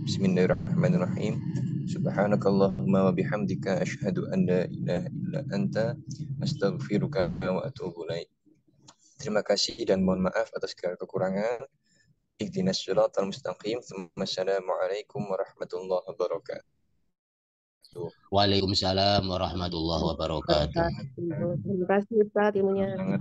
Bismillahirrahmanirrahim. Subhanakallahumma wa bihamdika asyhadu an la ilaha illa anta astaghfiruka wa atubu ilaik. Terima kasih dan mohon maaf atas segala kekurangan. Ihdinas siratal mustaqim. Assalamualaikum warahmatullahi wabarakatuh. Waalaikumsalam warahmatullahi wabarakatuh. Terima kasih Ustaz ilmunya. Sangat